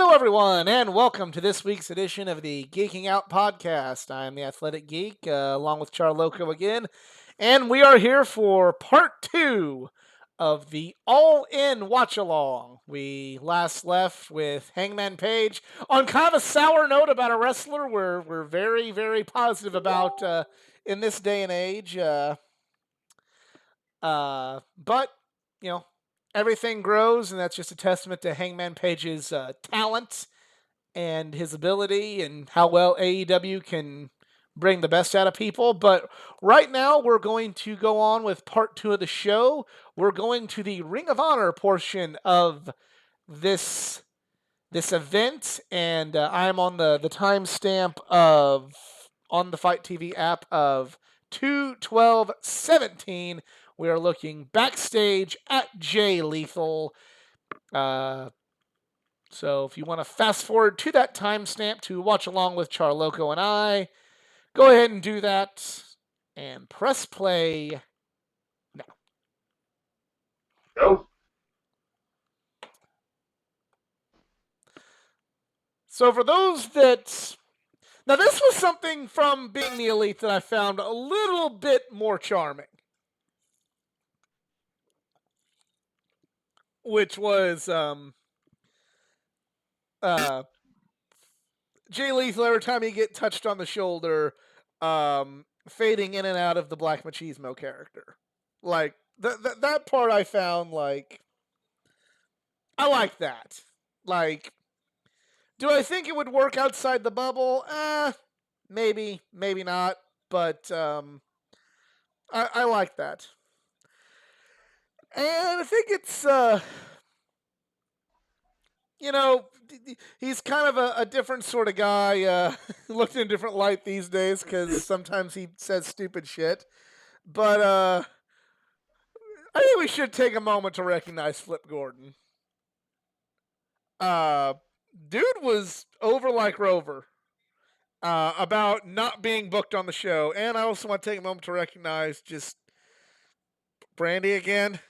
Hello, everyone, and welcome to this week's edition of the Geeking Out podcast. I am the Athletic Geek, along with Charloco again, and we are here for part two of the All-In Watch-Along. We last left with Hangman Page on kind of a sour note about a wrestler we're very, very positive about in this day and age. But, you know, everything grows, and that's just a testament to Hangman Page's talent and his ability and how well AEW can bring the best out of people. But right now, we're going to go on with part two of the show. We're going to the Ring of Honor portion of this event, and I'm on the timestamp of on the Fight TV app of 2/12/17. We are looking backstage at Jay Lethal. So if you want to fast forward to that timestamp to watch along with Charloco and I, go ahead and do that and press play now. Go. So for those that... Now this was something from Being the Elite that I found a little bit more charming. Which was Jay Lethal, every time he get touched on the shoulder, fading in and out of the Black Machismo character. Like, that part I found, like, I like that. Like, do I think it would work outside the bubble? Maybe, maybe not. But I like that. And I think it's, he's kind of a different sort of guy, looked in a different light these days because sometimes he says stupid shit. But I think we should take a moment to recognize Flip Gordon. Dude was over like Rover about not being booked on the show. And I also want to take a moment to recognize just Brandy again.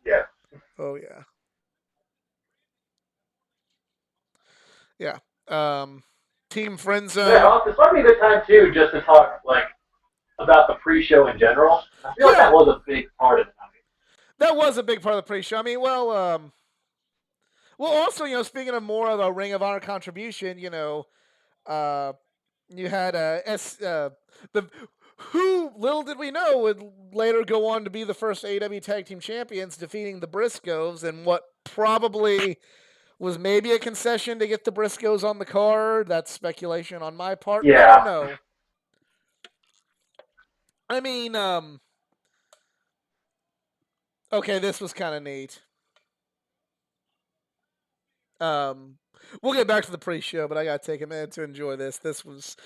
Yeah. Oh, yeah. Yeah. Team Friend Zone. Yeah, this might be a good time too, just to talk about the pre-show in general. I feel like that was a big part of the night. That was a big part of the pre-show. I mean, well, also, speaking of more of a Ring of Honor contribution, you had who little did we know would later go on to be the first AEW Tag Team Champions, defeating the Briscoes, and what probably was maybe a concession to get the Briscoes on the card. That's speculation on my part. Yeah. I don't know. I mean, okay, this was kind of neat. We'll get back to the pre-show, but I gotta take a minute to enjoy this. This was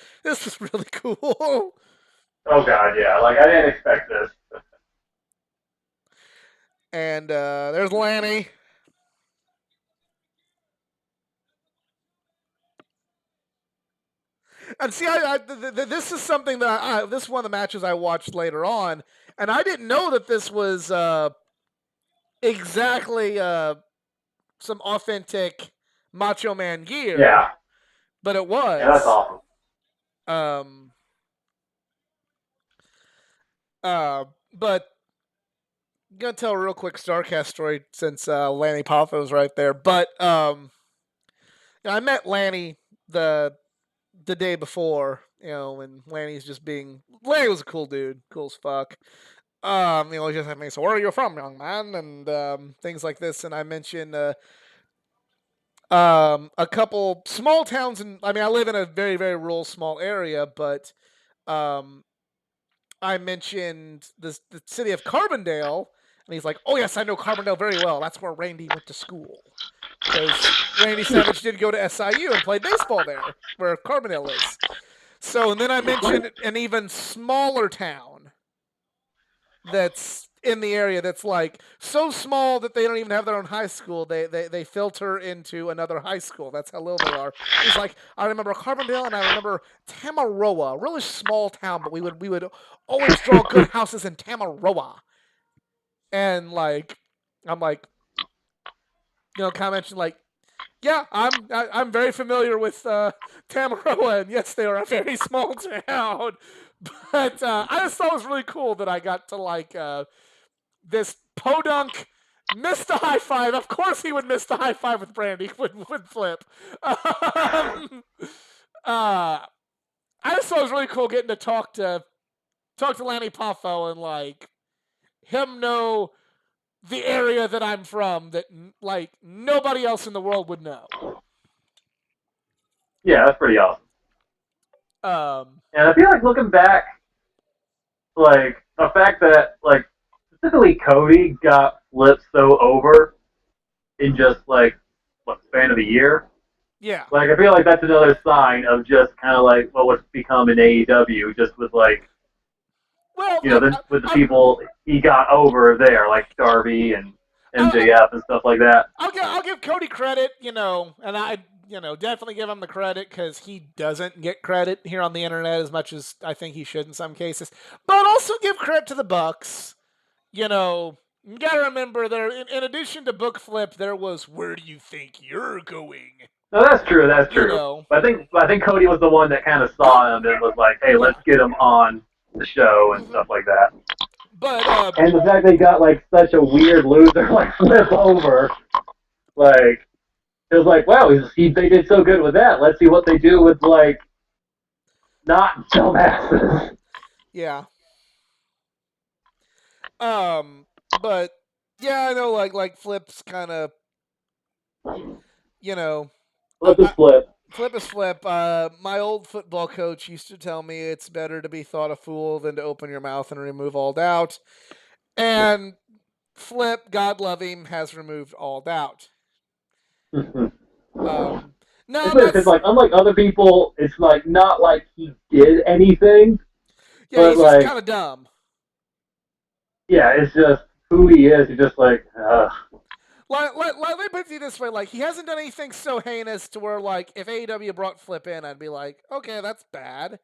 really cool. Oh god, yeah. Like, I didn't expect this. And there's Lanny. And see, this is something that this is one of the matches I watched later on, and I didn't know that this was exactly some authentic Macho Man gear. Yeah. But it was. Yeah, that's awesome. But I'm gonna tell a real quick StarCast story since Lanny Poffo's right there. But I met Lanny the day before, and Lanny was a cool dude, cool as fuck. He just had me, so where are you from, young man? And things like this. And I mentioned a couple small towns, I live in a very, very rural, small area, but I mentioned the city of Carbondale, and he's like, oh yes, I know Carbondale very well. That's where Randy went to school. Because Randy Savage did go to SIU and play baseball there, where Carbondale is. So, and then I mentioned an even smaller town that's in the area that's like so small that they don't even have their own high school. They filter into another high school. That's how little they are. It's like, I remember Carbondale and I remember Tamaroa, a really small town, but we would always draw good houses in Tamaroa. And like, I'm like, kind of mentioned like, Yeah, I'm very familiar with Tamaroa, and yes, they are a very small town. But I just thought it was really cool that I got to like this podunk missed the high five. Of course, he would miss the high five with Brandy would flip. Uh, I just thought it was really cool getting to talk to Lanny Poffo and like him know the area that I'm from that like nobody else in the world would know. Yeah, that's pretty awesome. Um, And I feel like looking back, like the fact that like specifically Cody got flipped so over in just like what span of a year. yeah. Like I feel like that's another sign of just kind of like what was become in AEW, just with like Well, with the people he got over there, like Darby and I, MJF and stuff like that. I'll give Cody credit, and I definitely give him the credit because he doesn't get credit here on the internet as much as I think he should in some cases. But also give credit to the Bucks. You gotta remember there. In addition to Book Flip, there was Where Do You Think You're Going? No, that's true. That's You true. know, But I think Cody was the one that kind of oh saw him and was like, "Hey, yeah, let's get him on the show and hmm stuff like that." but And the fact they got like such a weird loser like flip over, like it was like, wow, they did so good with that. Let's see what they do with like not dumbasses. yeah, but yeah, I know like Flip's kind of you know Flip is flip. Flip is flip. My old football coach used to tell me it's better to be thought a fool than to open your mouth and remove all doubt. And Flip, God love him, has removed all doubt. It's Um, no, weird because like unlike other people, it's like not like he did anything, yeah, but he's just like kind of dumb. yeah, it's just who he is. He's just like, Let me put it this way: like he hasn't done anything so heinous to where, like, if AEW brought Flip in, I'd be like, okay, that's bad.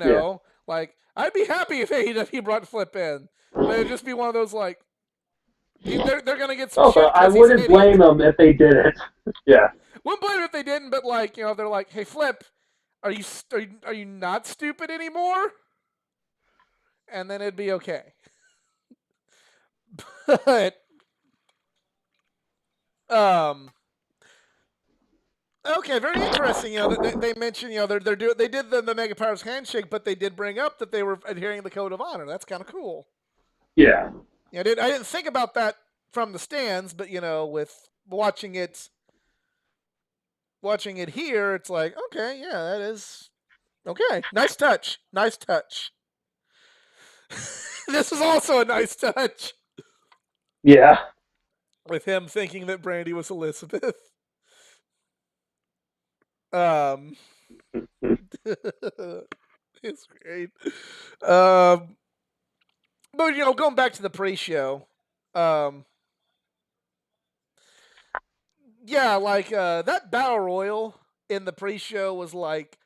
yeah. Like I'd be happy if AEW brought Flip in, but it'd just be one of those like they're gonna get some Also, shit I because he's an wouldn't idiot. blame them if they didn't. Yeah. Wouldn't blame him if they didn't, but like they're like, hey, Flip, are you not stupid anymore? And then it'd be okay. But um, okay, very interesting. They mentioned they did the Mega Powers handshake, but they did bring up that they were adhering to the code of honor. That's kind of cool. Yeah. I didn't think about that from the stands, but with watching it here, it's like, okay, yeah, that is okay. Nice touch. Nice touch. This is also a nice touch Yeah. with him thinking that Brandy was Elizabeth. Um, it's great. Um, but going back to the pre-show, um, yeah, like that battle royal in the pre-show was like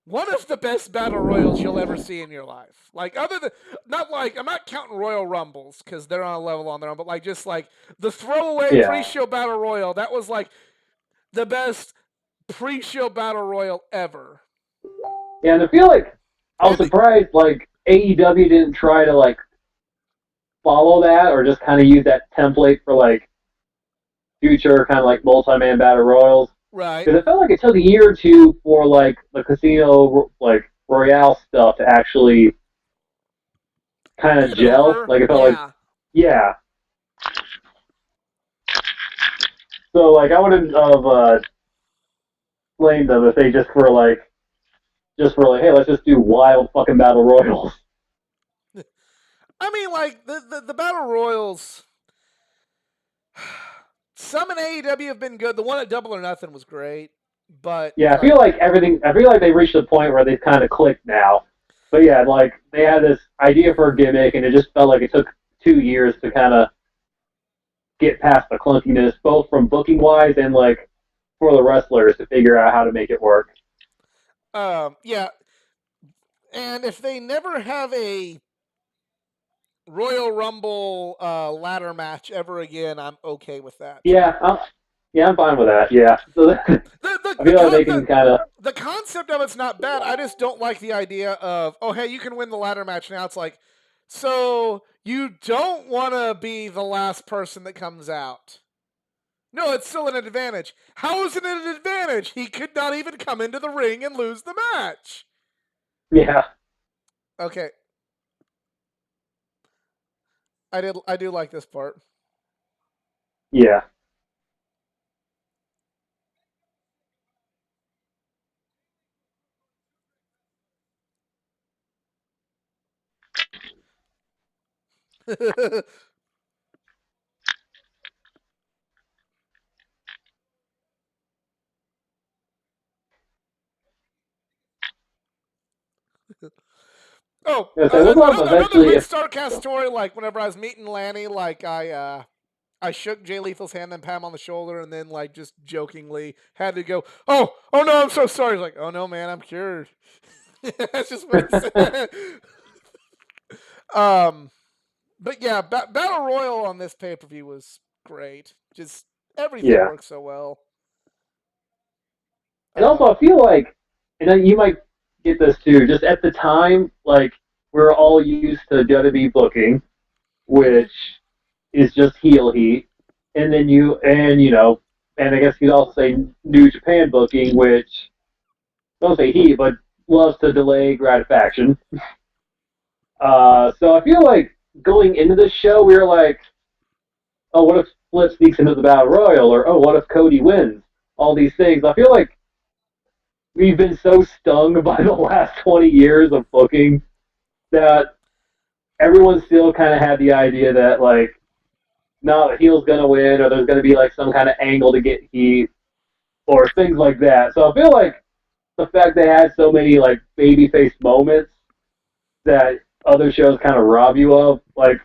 one of the best battle royals you'll ever see in your life. Like other than not like I'm not counting Royal Rumbles because they're on a level on their own, but like just like the throwaway Yeah. pre-show battle royal, that was like the best pre-show battle royal ever. Yeah, and I feel like I was And surprised like AEW didn't try to like follow that or just kind of use that template for like future kind of like multi-man battle royals. right, Because it felt like it took a year or two for like the casino like royale stuff to actually kind of get gel. over, Like it felt like yeah. yeah. So like I wouldn't have blamed them if they just were like, hey, let's just do wild fucking battle royals. I mean, like the battle royals. Some in AEW have been good. The one at Double or Nothing was great, but Yeah, I like feel like everything. I feel like they reached a point where they've kind of clicked now. But yeah, like they had this idea for a gimmick, and it just felt like it took 2 years to kind of get past the clunkiness, both from booking wise and like for the wrestlers to figure out how to make it work. yeah. And if they never have a Royal Rumble ladder match ever again, I'm okay with that. Yeah, Yeah, I'm fine with that. Yeah. So The the I the, feel like con- they the can kind of. the concept of it's not bad. I just don't like the idea of, oh hey, you can win the ladder match now. It's like, so you don't want to be the last person that comes out. No, it's still an advantage. How is it an advantage? He could not even come into the ring and lose the match. Yeah. Okay, I do like this part. Yeah. Oh, Yeah. So we'll talk another eventually great if. Starcast story. Like whenever I was meeting Lanny, like I shook Jay Lethal's hand and pat him on the shoulder, and then like just jokingly had to go, oh no, I'm so sorry. He's like, oh no, man, I'm cured. That's just what he said. um, but yeah, Battle Royal on this pay per view was great. Just everything Yeah. worked so well. And also, Um, I feel like, and then you might get this too. Just at the time, like we're all used to WWE booking, mhm. which is just heel heat, and then and I guess you'd also say New Japan booking, which don't say heat, but loves to delay gratification. So I feel like going into the show, we were like, oh, what if Flip sneaks into the Battle Royal, or oh, what if Cody wins? All these things. I feel like we've been so stung by the last 20 years of booking that everyone still kind of had the idea that like, no, the heel's gonna win, or there's gonna be like some kind of angle to get heat, or things like that. So I feel like the fact they had so many like babyface moments that other shows kind of rob you of, like,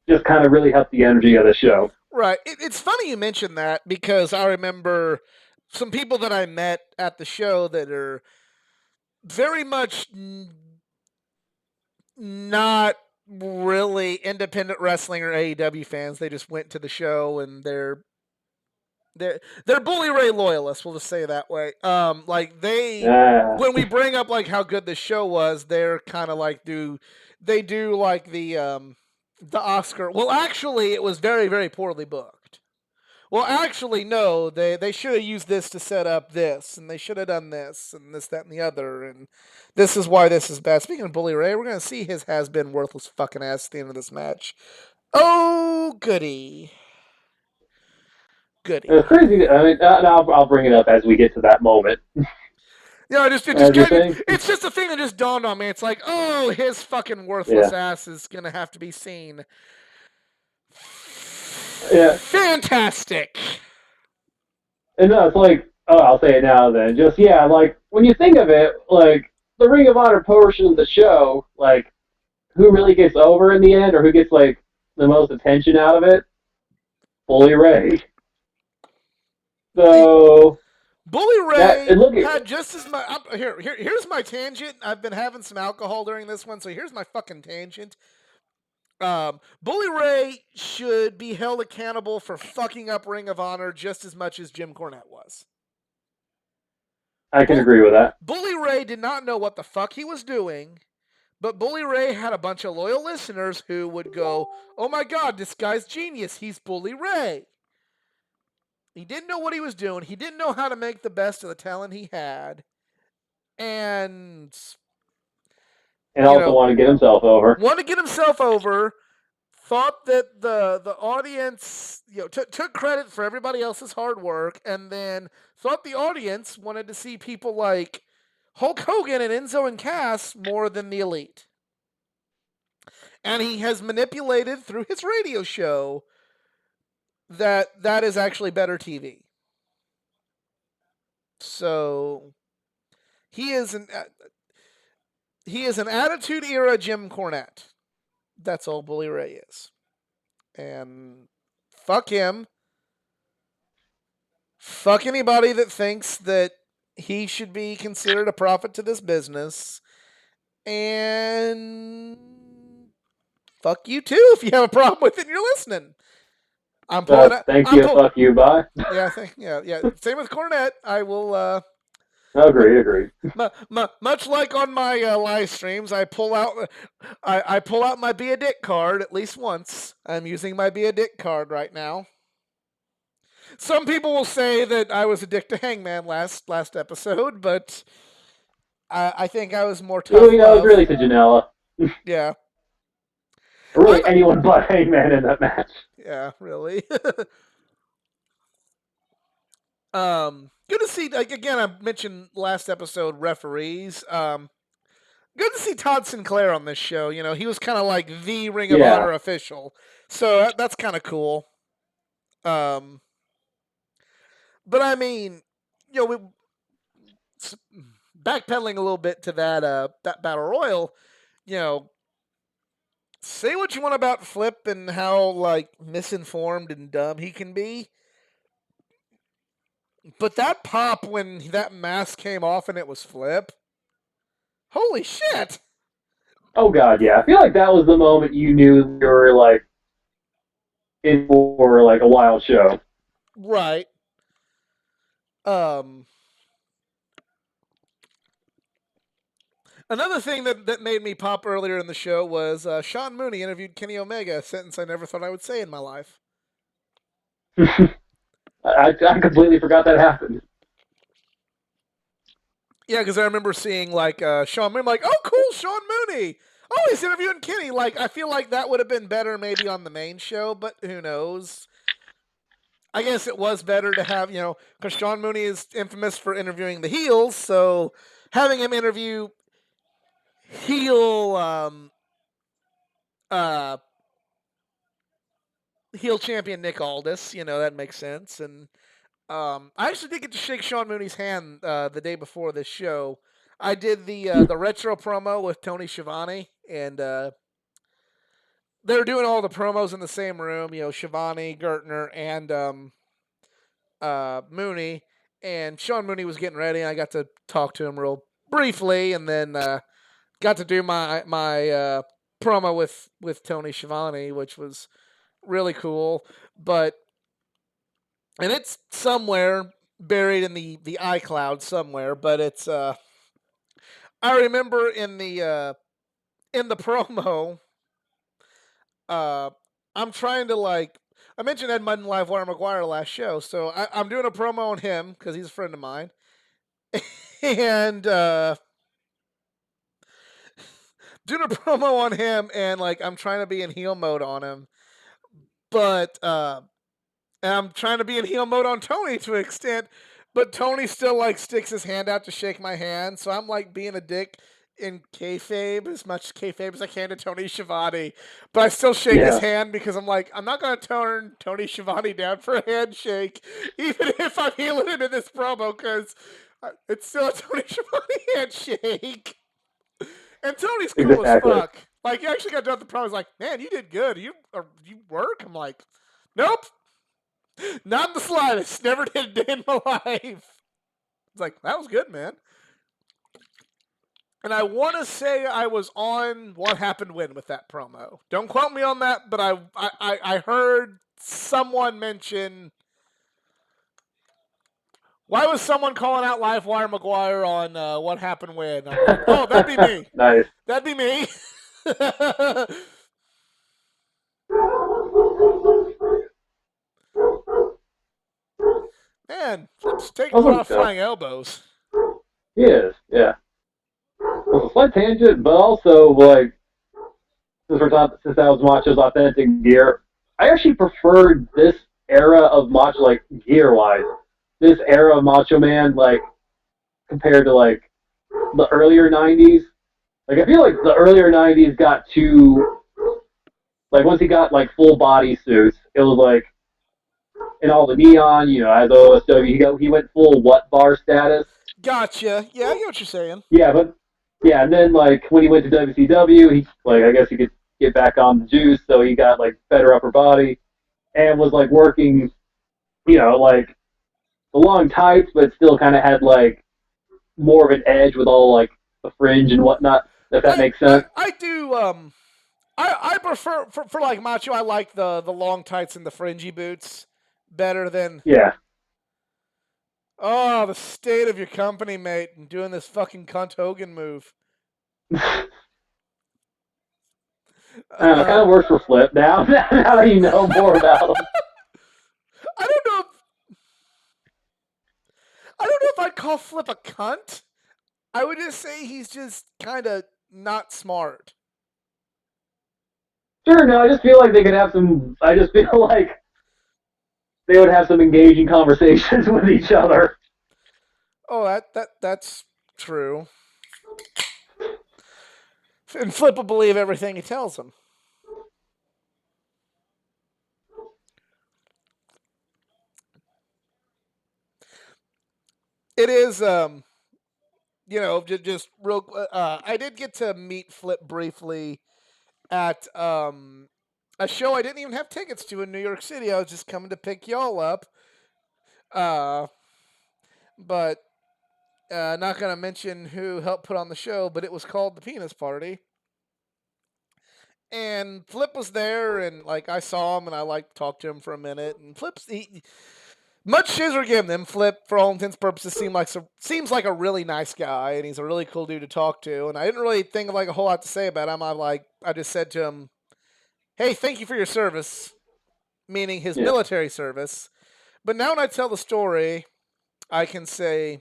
just kind of really helped the energy of the show. Right. It's funny you mentioned that because I remember some people that I met at the show that are very much not really independent wrestling or AEW fans. They just went to the show and they're Bully Ray loyalists. We'll just say it that way. Like they Ah, when we bring up like how good the show was, they're kind of like they do like the Oscar. Well, actually, it was very poorly booked. Well, actually, no. They should have used this to set up this, and they should have done this, and this, that, and the other, and this is why this is bad. Speaking of Bully Ray, we're gonna see his has been worthless fucking ass at the end of this match. Oh, goody, it's goody. crazy. I mean, I'll bring it up as we get to that moment. Yeah, As you're saying, it's just a thing that just dawned on me. It's like, oh, his fucking worthless yeah, ass is gonna have to be seen. yeah, Fantastic. and no, it's like, oh, I'll say it now. Then, just yeah, like when you think of it, like the Ring of Honor portion of the show, like who really gets over in the end, or who gets like the most attention out of it? Bully Ray. The So Bully that Ray and look at had just as much. Here's my tangent. I've been having some alcohol during this one, so here's my fucking tangent. Bully Ray should be held accountable for fucking up Ring of Honor just as much as Jim Cornette was. I can Bull, agree with that. Bully Ray did not know what the fuck he was doing, but Bully Ray had a bunch of loyal listeners who would go, "Oh my god, this guy's genius. He's Bully Ray." He didn't know what he was doing. He didn't know how to make the best of the talent he had. And, And you also know, want to get himself over. wanted to get himself over, thought that the audience, took credit for everybody else's hard work, and then thought the audience wanted to see people like Hulk Hogan and Enzo and Cass more than the Elite. And he has manipulated through his radio show that is actually better TV. So he is an Attitude Era Jim Cornette. That's all Bully Ray is. And fuck him. Fuck anybody that thinks that he should be considered a profit to this business. And fuck you too if you have a problem with it and you're listening. I'm pulling it. Thank I'm you, pull. fuck you, bye. Yeah, I think. Yeah, yeah. Same with Cornette. I will. Agreed, agreed. Much like on my live streams, I pull out my be a dick card at least once. I'm using my be a dick card right now. Some people will say that I was a dick to Hangman last episode, but I think I was more tough You know, it was love. really to Janela. Yeah, Or I'm. really anyone but Hangman in that match. Yeah, really. Good to see. Like again, I mentioned last episode referees. Good to see Todd Sinclair on this show. You know, he was kind of like the Ring of Yeah. Honor official, so that's kind of cool. Um, but I mean, you know, backpedaling a little bit to that battle royal, you know, say what you want about Flip and how like misinformed and dumb he can be, but that pop when that mask came off and it was Flip, holy shit! Oh god, yeah. I feel like that was the moment you knew you were like in for like a wild show. Right. Um, Another thing that made me pop earlier in the show was Sean Mooney interviewed Kenny Omega, a sentence I never thought I would say in my life. I completely forgot that happened. Yeah, because I remember seeing like Sean Mooney, I'm like, oh, cool, Sean Mooney. Oh, he's interviewing Kenny. Like, I feel like that would have been better maybe on the main show, but who knows? I guess it was better to have, because Sean Mooney is infamous for interviewing the heels, so having him interview heel uh, heel champion Nick Aldis, that makes sense. And I actually did get to shake Sean Mooney's hand the day before this show. I did the retro promo with Tony Schiavone, and they were doing all the promos in the same room. Schiavone, Gertner, and Mooney. And Sean Mooney was getting ready, and I got to talk to him real briefly, and then got to do my promo with Tony Schiavone, which was really cool. But it's somewhere buried in the iCloud somewhere. But it's I remember in the promo, uh, I'm trying to like. I mentioned Ed Mudd and Livewire McGuire last show, so I'm doing a promo on him because he's a friend of mine, and doing a promo on him, and like I'm trying to be in heel mode on him, but and I'm trying to be in heel mode on Tony to an extent, but Tony still like sticks his hand out to shake my hand, so I'm like being a dick in kayfabe, as much kayfabe as I can to Tony Schiavone, but I still shake his Yeah. hand because I'm like, I'm not gonna turn Tony Schiavone down for a handshake, even if I'm healing him in this promo, because it's still a Tony Schiavone handshake. And Tony's cool as Exactly. fuck. Like, he actually got done with the promo. He's like, man, you did good. You work? I'm like, nope. Not in the slightest. Never did a day in my life. It's like, that was good, man. And I want to say I was on What Happened When with that promo. Don't quote me on that, but I heard someone mention. Why was someone calling out Livewire McGuire on What Happened When? I'm like, oh, that'd be me. Nice. That'd be me. Man, Flip's taking a lot of flying elbows. He is, yeah. Well, a slight tangent, but also like since that was Macho's authentic gear, I actually preferred this era of Macho, like gear wise, this era of Macho Man, like compared to like the earlier '90s. Like I feel like the earlier '90s got too like once he got like full body suits, it was like and all the neon, as OSW, he went full what bar status. Gotcha. Yeah, I get what you're saying. Yeah, but yeah, and then like when he went to WCW, he like I guess he could get back on the juice, so he got like better upper body and was like working, like the long tights, but still kind of had like more of an edge with all like the fringe and whatnot. If that makes sense. I I prefer for like macho. I like the long tights and the fringy boots better than Yeah. oh the state of your company, mate, and doing this fucking cunt Hogan move. I don't know, it kind of Um, works for Flip now. Now that you know more about him. I don't know. I don't know if I'd call Flip a cunt. I would just say he's just kind of not smart. Sure, no, I just feel like they could have some. I just feel like they would have some engaging conversations with each other. Oh, that's true. And Flip will believe everything he tells him. It is, just real. I did get to meet Flip briefly at a show I didn't even have tickets to in New York City. I was just coming to pick y'all up. Uh, but not gonna mention who helped put on the show, but it was called the Penis Party. And Flip was there, and like I saw him, and I like talked to him for a minute. And much shizzle given him, Flip for all intents and purposes seems like a really nice guy, and he's a really cool dude to talk to. And I didn't really think of like a whole lot to say about him. I just said to him, "Hey, thank you for your service," meaning his Yeah. military service. But now when I tell the story, I can say,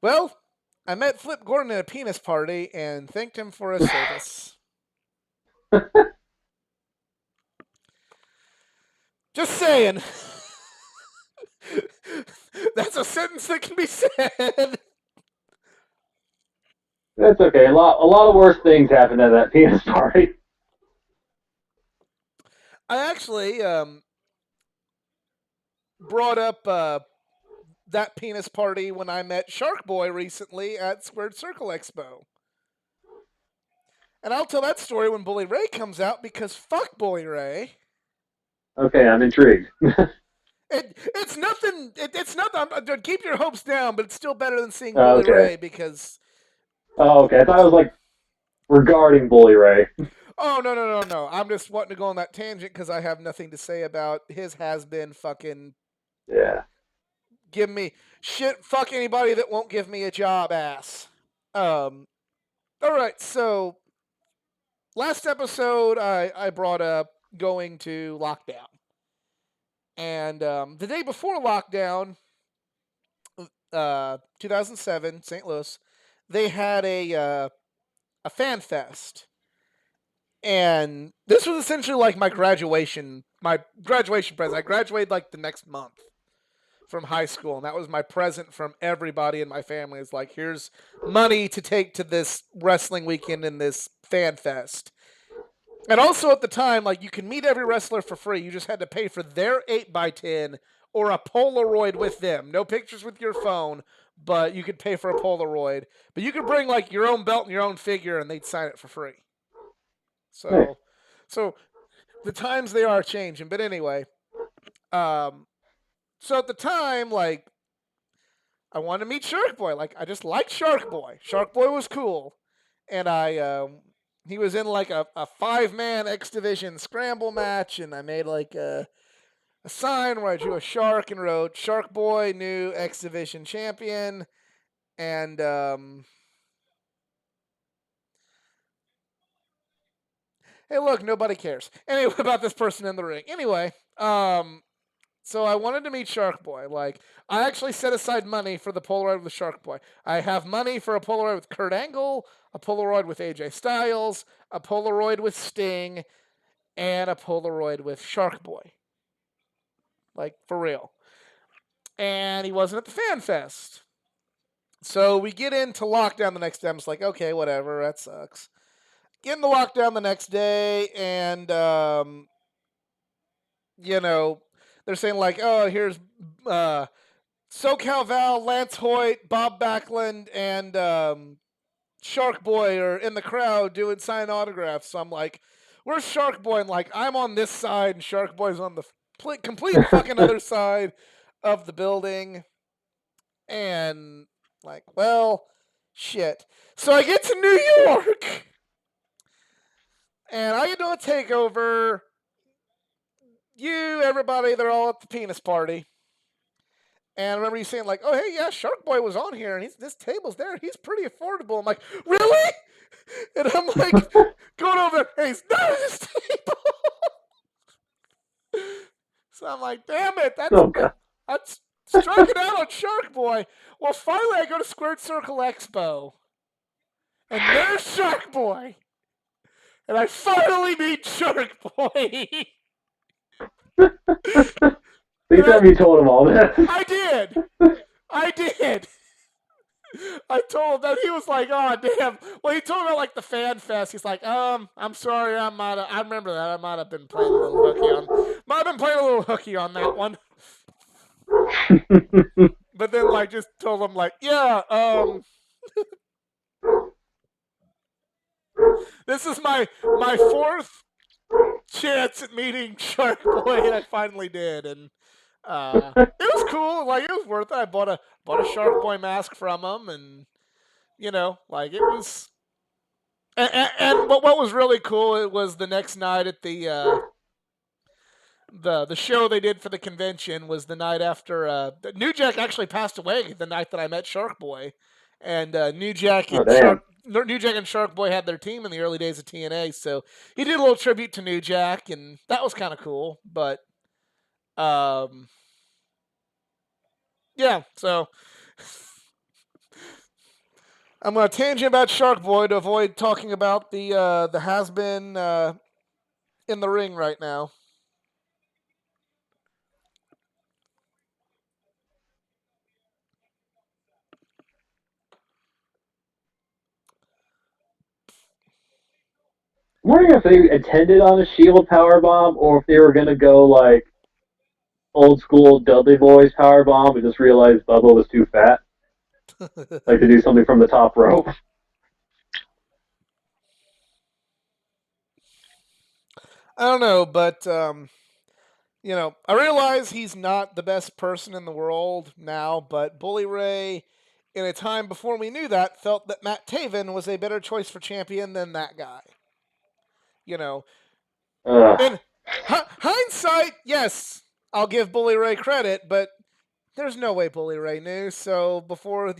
"Well, I met Flip Gordon at a penis party and thanked him for his service." Just saying. That's a sentence that can be said. That's okay. A lot of worse things happened at that penis party. I actually brought up that penis party when I met Shark Boy recently at Squared Circle Expo. And I'll tell that story when Bully Ray comes out because fuck Bully Ray. Okay, I'm intrigued. It's nothing. It's nothing. Keep your hopes down, but it's still better than seeing Bully Okay. Ray because. Oh, okay. I thought it was like regarding Bully Ray. Oh no! I'm just wanting to go on that tangent because I have nothing to say about his has been fucking Yeah. give me shit. Fuck anybody that won't give me a job, ass. Um. All right, so last episode I brought up going to lockdown, and the day before lockdown, 2007, St. Louis, they had a fan fest, and this was essentially like my graduation present. I graduated like the next month from high school, and that was my present from everybody in my family. It's like, here's money to take to this wrestling weekend in this fan fest. And also at the time, like you can meet every wrestler for free. You just had to pay for their 8x10 or a Polaroid with them. No pictures with your phone, but you could pay for a Polaroid. But you could bring like your own belt and your own figure, and they'd sign it for free. Nice. So the times they are changing. But anyway, um, so at the time, like I wanted to meet Shark Boy. Like I just liked Shark Boy. Shark Boy was cool, and he was in like a 5-man X Division scramble match, and I made like a sign where I drew a shark and wrote "Shark Boy, new X Division champion," and hey, look, nobody cares. Anyway, about this person in the ring. Anyway, so I wanted to meet Shark Boy. Like, I actually set aside money for the Polaroid with Shark Boy. I have money for a Polaroid with Kurt Angle, a Polaroid with AJ Styles, a Polaroid with Sting, and a Polaroid with Shark Boy. Like, for real. And he wasn't at the Fan Fest. So we get into lockdown the next day. I'm just like, okay, whatever, that sucks. Get into lockdown the next day, and you know, they're saying like, oh, here's SoCal Val, Lance Hoyt, Bob Backlund, and Shark Boy are in the crowd doing sign autographs. So I'm like, where's Shark Boy? And like, I'm on this side, and Shark Boy's on the complete fucking other side of the building. And like, well, shit. So I get to New York. and I get to a takeover. Everybody, they're all at the penis party. And I remember you saying, like, oh, hey, yeah, Shark Boy was on here, and this table's there. He's pretty affordable. I'm like, really? And I'm like, going over there, hey, he's not at this table. So I'm like, damn it, Oh god. that's striking out on Shark Boy. Well, finally, I go to Squared Circle Expo, and there's Shark Boy. And I finally meet Shark Boy. Please have you told him all this. I did. I told him that. He was like, "Oh damn!" Well, he told me about like the fan fest. He's like, I'm sorry, I remember that. I might have been playing a little hooky on that one." But then, like, just told him like, "Yeah, this is my fourth chance at meeting Shark Boy, and I finally did, and it was cool. Like, it was worth it. I bought a Shark Boy mask from him, and like, it was. And what was really cool, it was the next night at the show they did for the convention was the night after New Jack actually passed away the night that I met Shark Boy, and New Jack and Shark Boy had their team in the early days of TNA, so he did a little tribute to New Jack, and that was kind of cool. But yeah, so I'm going to tangent about Shark Boy to avoid talking about the has been in the ring right now. I'm wondering if they intended on a Shield powerbomb or if they were gonna go like old school Dudley Boys powerbomb and just realized Bubba was too fat, like to do something from the top rope. I don't know, but I realize he's not the best person in the world now, but Bully Ray, in a time before we knew that, felt that Matt Taven was a better choice for champion than that guy. In hindsight, yes, I'll give Bully Ray credit, but there's no way Bully Ray knew. So before his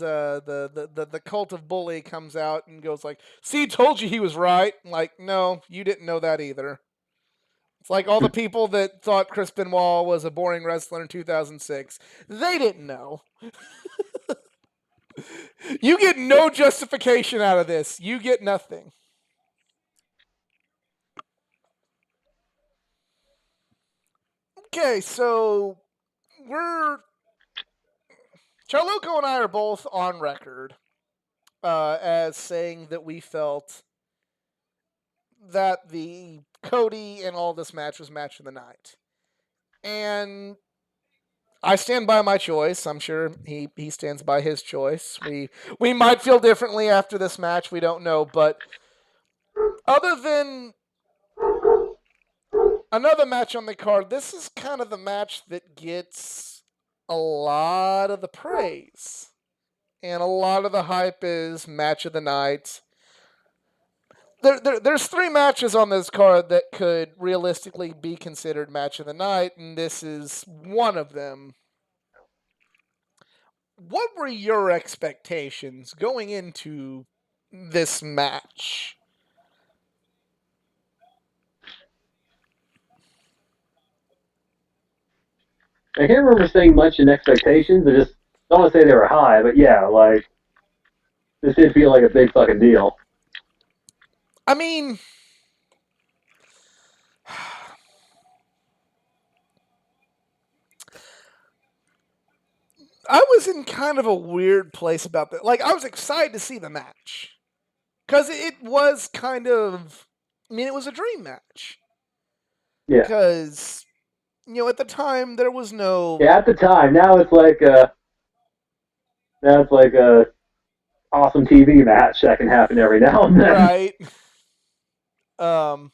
the cult of Bully comes out and goes like, "See, told you he was right." I'm like, no, you didn't know that either. It's like all the people that thought Chris Benoit was a boring wrestler in 2006. They didn't know. You get no justification out of this. You get nothing. Okay, so Charloco and I are both on record as saying that we felt that the Cody and all this match was match of the night. And I stand by my choice. I'm sure he stands by his choice. We might feel differently after this match. We don't know, but other than another match on the card, this is kind of the match that gets a lot of the praise. And a lot of the hype is match of the night. There's three matches on this card that could realistically be considered match of the night, and this is one of them. What were your expectations going into this match? I can't remember saying much in expectations. I just don't want to say they were high, but yeah, like this did feel like a big fucking deal. I mean, I was in kind of a weird place about that. Like, I was excited to see the match because it was kind of, I mean, it was a dream match. Yeah. Because at the time there was no. Yeah, at the time. Now it's like a awesome TV match that can happen every now and then. Right. But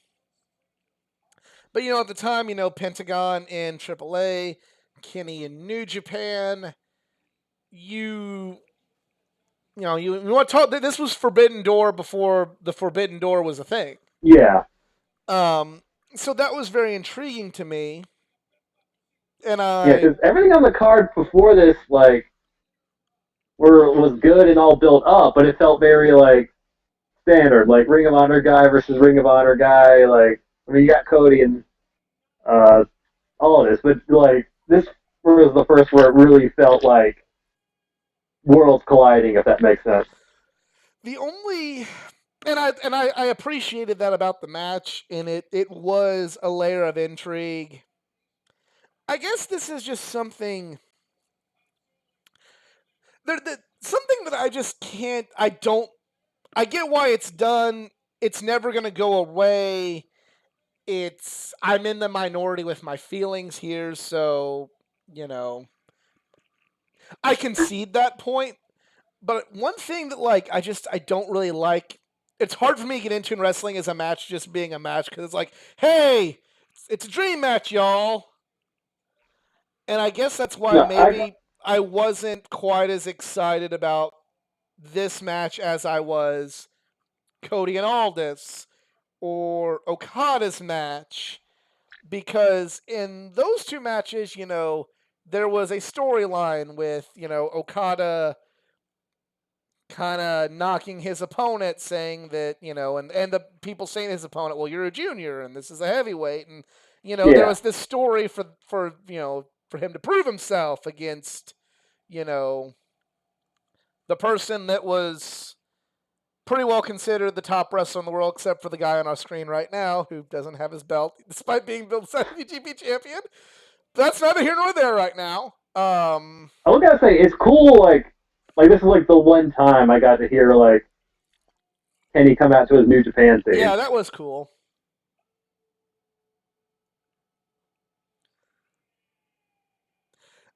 at the time, Pentagon in AAA, Kenny in New Japan. You want to talk? This was Forbidden Door before the Forbidden Door was a thing. Yeah, Um, so that was very intriguing to me, and yeah, I because everything on the card before this, like, was good and all built up, but it felt very like standard, like Ring of Honor guy versus Ring of Honor guy. Like, I mean, you got Cody and uh, all of this, but like this was the first where it really felt like worlds colliding, if that makes sense. the only and I appreciated that about the match, and it was a layer of intrigue. I guess this is just something that I just can't. I don't. I get why it's done. It's never gonna go away. I'm in the minority with my feelings here, so you know I concede that point. But one thing that I don't really like. It's hard for me to get into in wrestling as a match just being a match because it's like, hey, it's a dream match, y'all. And I guess that's why No, I maybe I wasn't quite as excited about this match as I was Cody and Aldis or Okada's match, because in those two matches, there was a storyline with, Okada kind of knocking his opponent, saying that, and the people saying to his opponent, well, you're a junior and this is a heavyweight. And, there yeah was this story for him to prove himself against, you know, the person that was pretty well considered the top wrestler in the world, except for the guy on our screen right now who doesn't have his belt, despite being Bill IWGP champion. That's neither here nor there right now. I was gotta say it's cool. Like this is like the one time I got to hear like Kenny come out to his New Japan theme. Yeah, that was cool.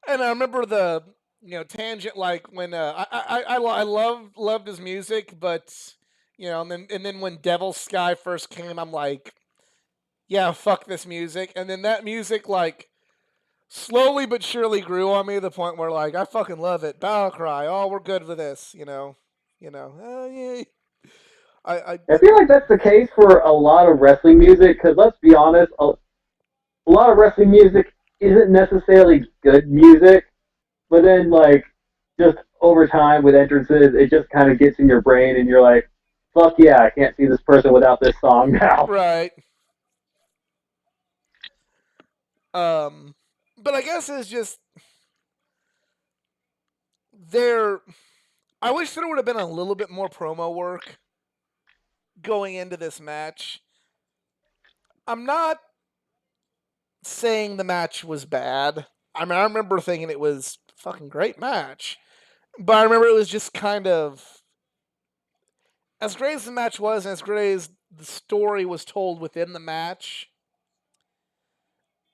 And I remember the tangent, like when I loved his music, but and then when Devil Sky first came, I'm like, yeah, fuck this music. And then that music like slowly but surely grew on me to the point where like I fucking love it. Battle cry. Oh, we're good with this. Yeah. I I feel like that's the case for a lot of wrestling music because let's be honest, a lot of wrestling music isn't necessarily good music, but then like just over time with entrances, it just kind of gets in your brain and you're like, fuck yeah, I can't see this person without this song now. right. Um, but I guess it's just there. I wish there would have been a little bit more promo work going into this match. I'm not saying the match was bad. I mean, I remember thinking it was a fucking great match, but I remember it was just kind of as great as the match was, and as great as the story was told within the match.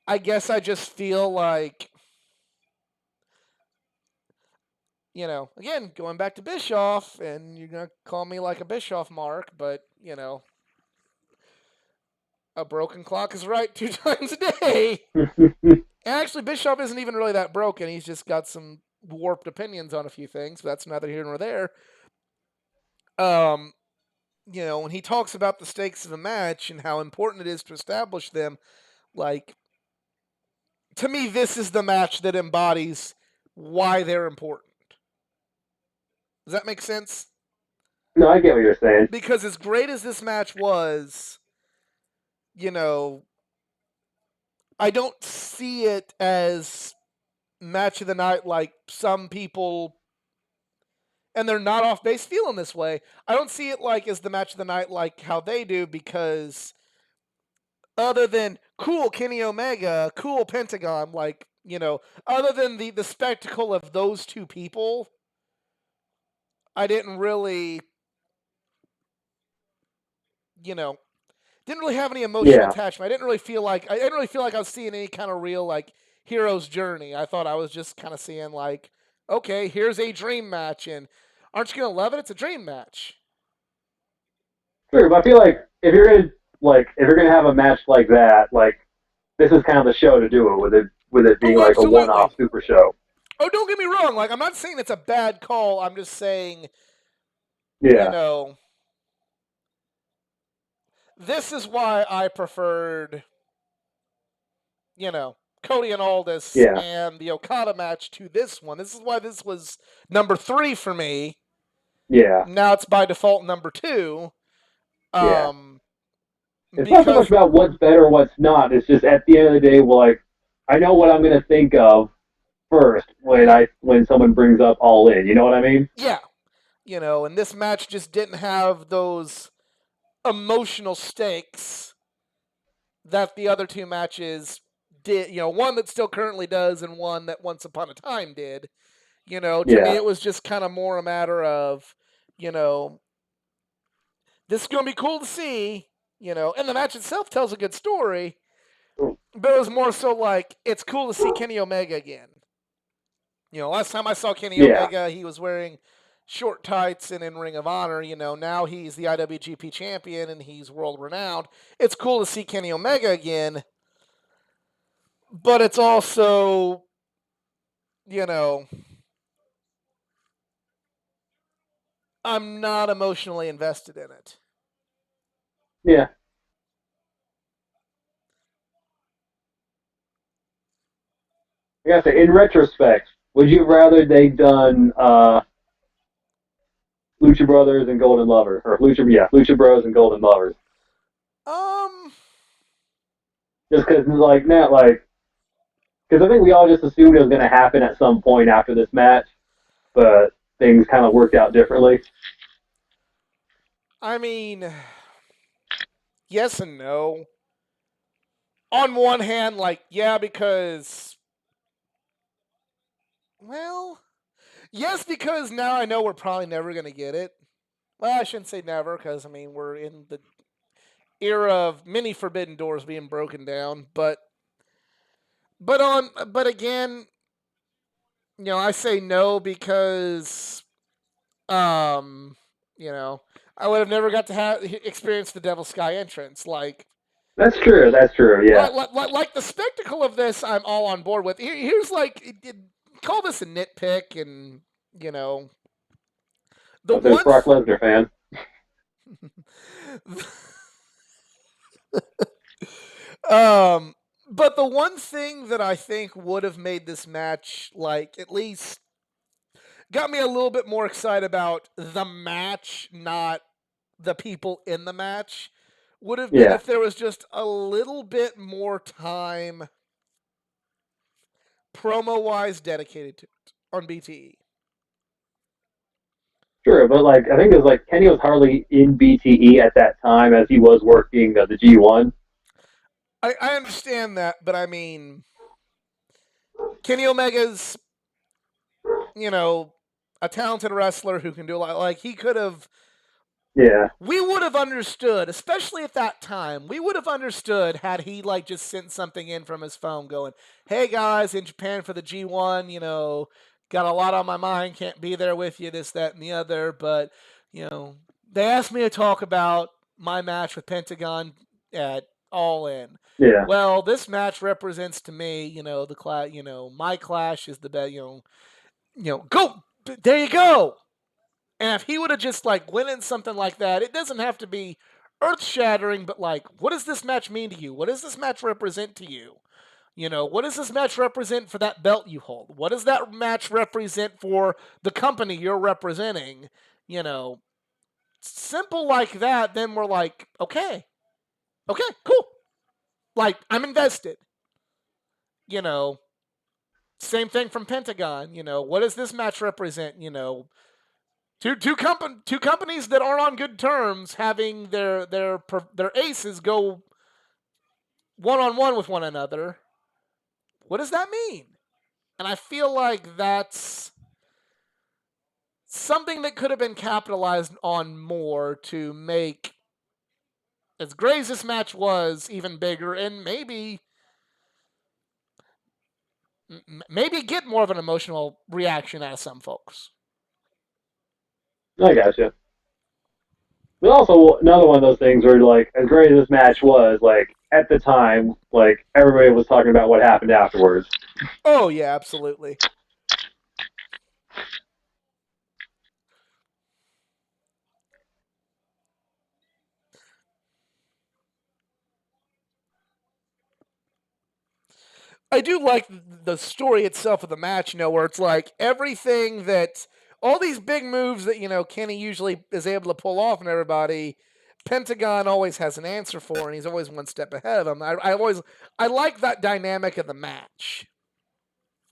I guess I just feel like again, going back to Bischoff, and you're gonna call me like a Bischoff mark, but a broken clock is right 2 times a day. And actually, Bischoff isn't even really that broken. He's just got some warped opinions on a few things, but that's neither here nor there. Um, when he talks about the stakes of a match and how important it is to establish them, like, to me, this is the match that embodies why they're important. Does that make sense? No, I get what you're saying. Because as great as this match was, you know, I don't see it as match of the night like some people, and they're not off base feeling this way. I don't see it like as the match of the night like how they do, because other than cool Kenny Omega, cool Pentagon, other than the spectacle of those two people, I you know, didn't really have any emotional Yeah. attachment. I didn't really feel like I was seeing any kind of real like hero's journey. I thought I was just kind of seeing like, okay, here's a dream match, and aren't you gonna love it? It's a dream match. Sure, but I feel like if you're gonna have a match like that, like this is kind of the show to do it with it being Oh, like a one absolutely. off super show. Oh, don't get me wrong. Like, I'm not saying it's a bad call. I'm just saying, you Yeah. know, this is why I preferred, you know, Cody and Aldis Yeah, and the Okada match to this one. This is why this was number 3 for me. yeah, Now it's by default number 2. yeah. Um, It's not so much because about what's better, what's not. It's just at the end of the day, well, like I know what I'm gonna think of first when someone brings up All In. You know what I mean? yeah, and this match just didn't have those emotional stakes that the other 2 matches did. One that still currently does, and one that once upon a time did. To me, Yeah, it was just kind of more a matter of, you know, this is going to be cool to see, and the match itself tells a good story, but it was more so like, it's cool to see Kenny Omega again. Last time I saw Kenny yeah. Omega, he was wearing short tights and in Ring of Honor. Now he's the IWGP champion and he's world renowned. It's cool to see Kenny Omega again, but it's also, you know, I'm not emotionally invested in it. Yeah. I gotta say, in retrospect, would you have rather they done Lucha Brothers and Golden Lovers, or Lucha Bros and Golden Lovers? Um, Just because, like, not like, because I think we all just assumed it was gonna happen at some point after this match, but things kind of worked out differently. I mean, yes and no. On one hand, like, yeah, because, well, yes, because now I know we're probably never going to get it. Well, I shouldn't say never, because, I mean, we're in the era of many forbidden doors being broken down. But again, I say no because, um, you know, I would have never got to experience the Devil Sky entrance. Like, That's true. That's true. Yeah. like the spectacle of this, I'm all on board with. Here's like, call this a nitpick, and you know, the But there's one. Brock Lesnar fan. um, but the one thing that I think would have made this match, like, at least got me a little bit more excited about the match, not the people in the match, would have been Yeah. if there was just a little bit more time promo wise dedicated to it on BTE. Sure, but like I think it was like Kenny was hardly in BTE at that time as he was working the G1. I understand that, but I mean, Kenny Omega's, you know, a talented wrestler who can do a lot. Like, he could have, Yeah. we would have understood, especially at that time, we would have understood had he, like, just sent something in from his phone going, hey guys, in Japan for the G1, got a lot on my mind, can't be there with you, this, that, and the other, but, they asked me to talk about my match with Pentagon at All In. Yeah. Well, this match represents to me, the class, my clash is the best, go, there you go. And if he would have just like went in something like that, it doesn't have to be earth shattering, but like, what does this match mean to you? What does this match represent to you? What does this match represent for that belt you hold? What does that match represent for the company you're representing? You know, Simple like that, then we're like, okay, cool. Like, I'm invested. You know, Same thing from Pentagon. What does this match represent? Two companies that aren't on good terms having their aces go one on one with one another. What does that mean? And I feel like that's something that could have been capitalized on more to make, as great as this match was, even bigger, and maybe get more of an emotional reaction out of some folks. I gotcha. But also another one of those things where like as great as this match was, like at the time, like everybody was talking about what happened afterwards. Oh yeah, absolutely. I do like the story itself of the match, where it's like everything that all these big moves that Kenny usually is able to pull off and everybody. Pentagon always has an answer for, and he's always one step ahead of him. I like that dynamic of the match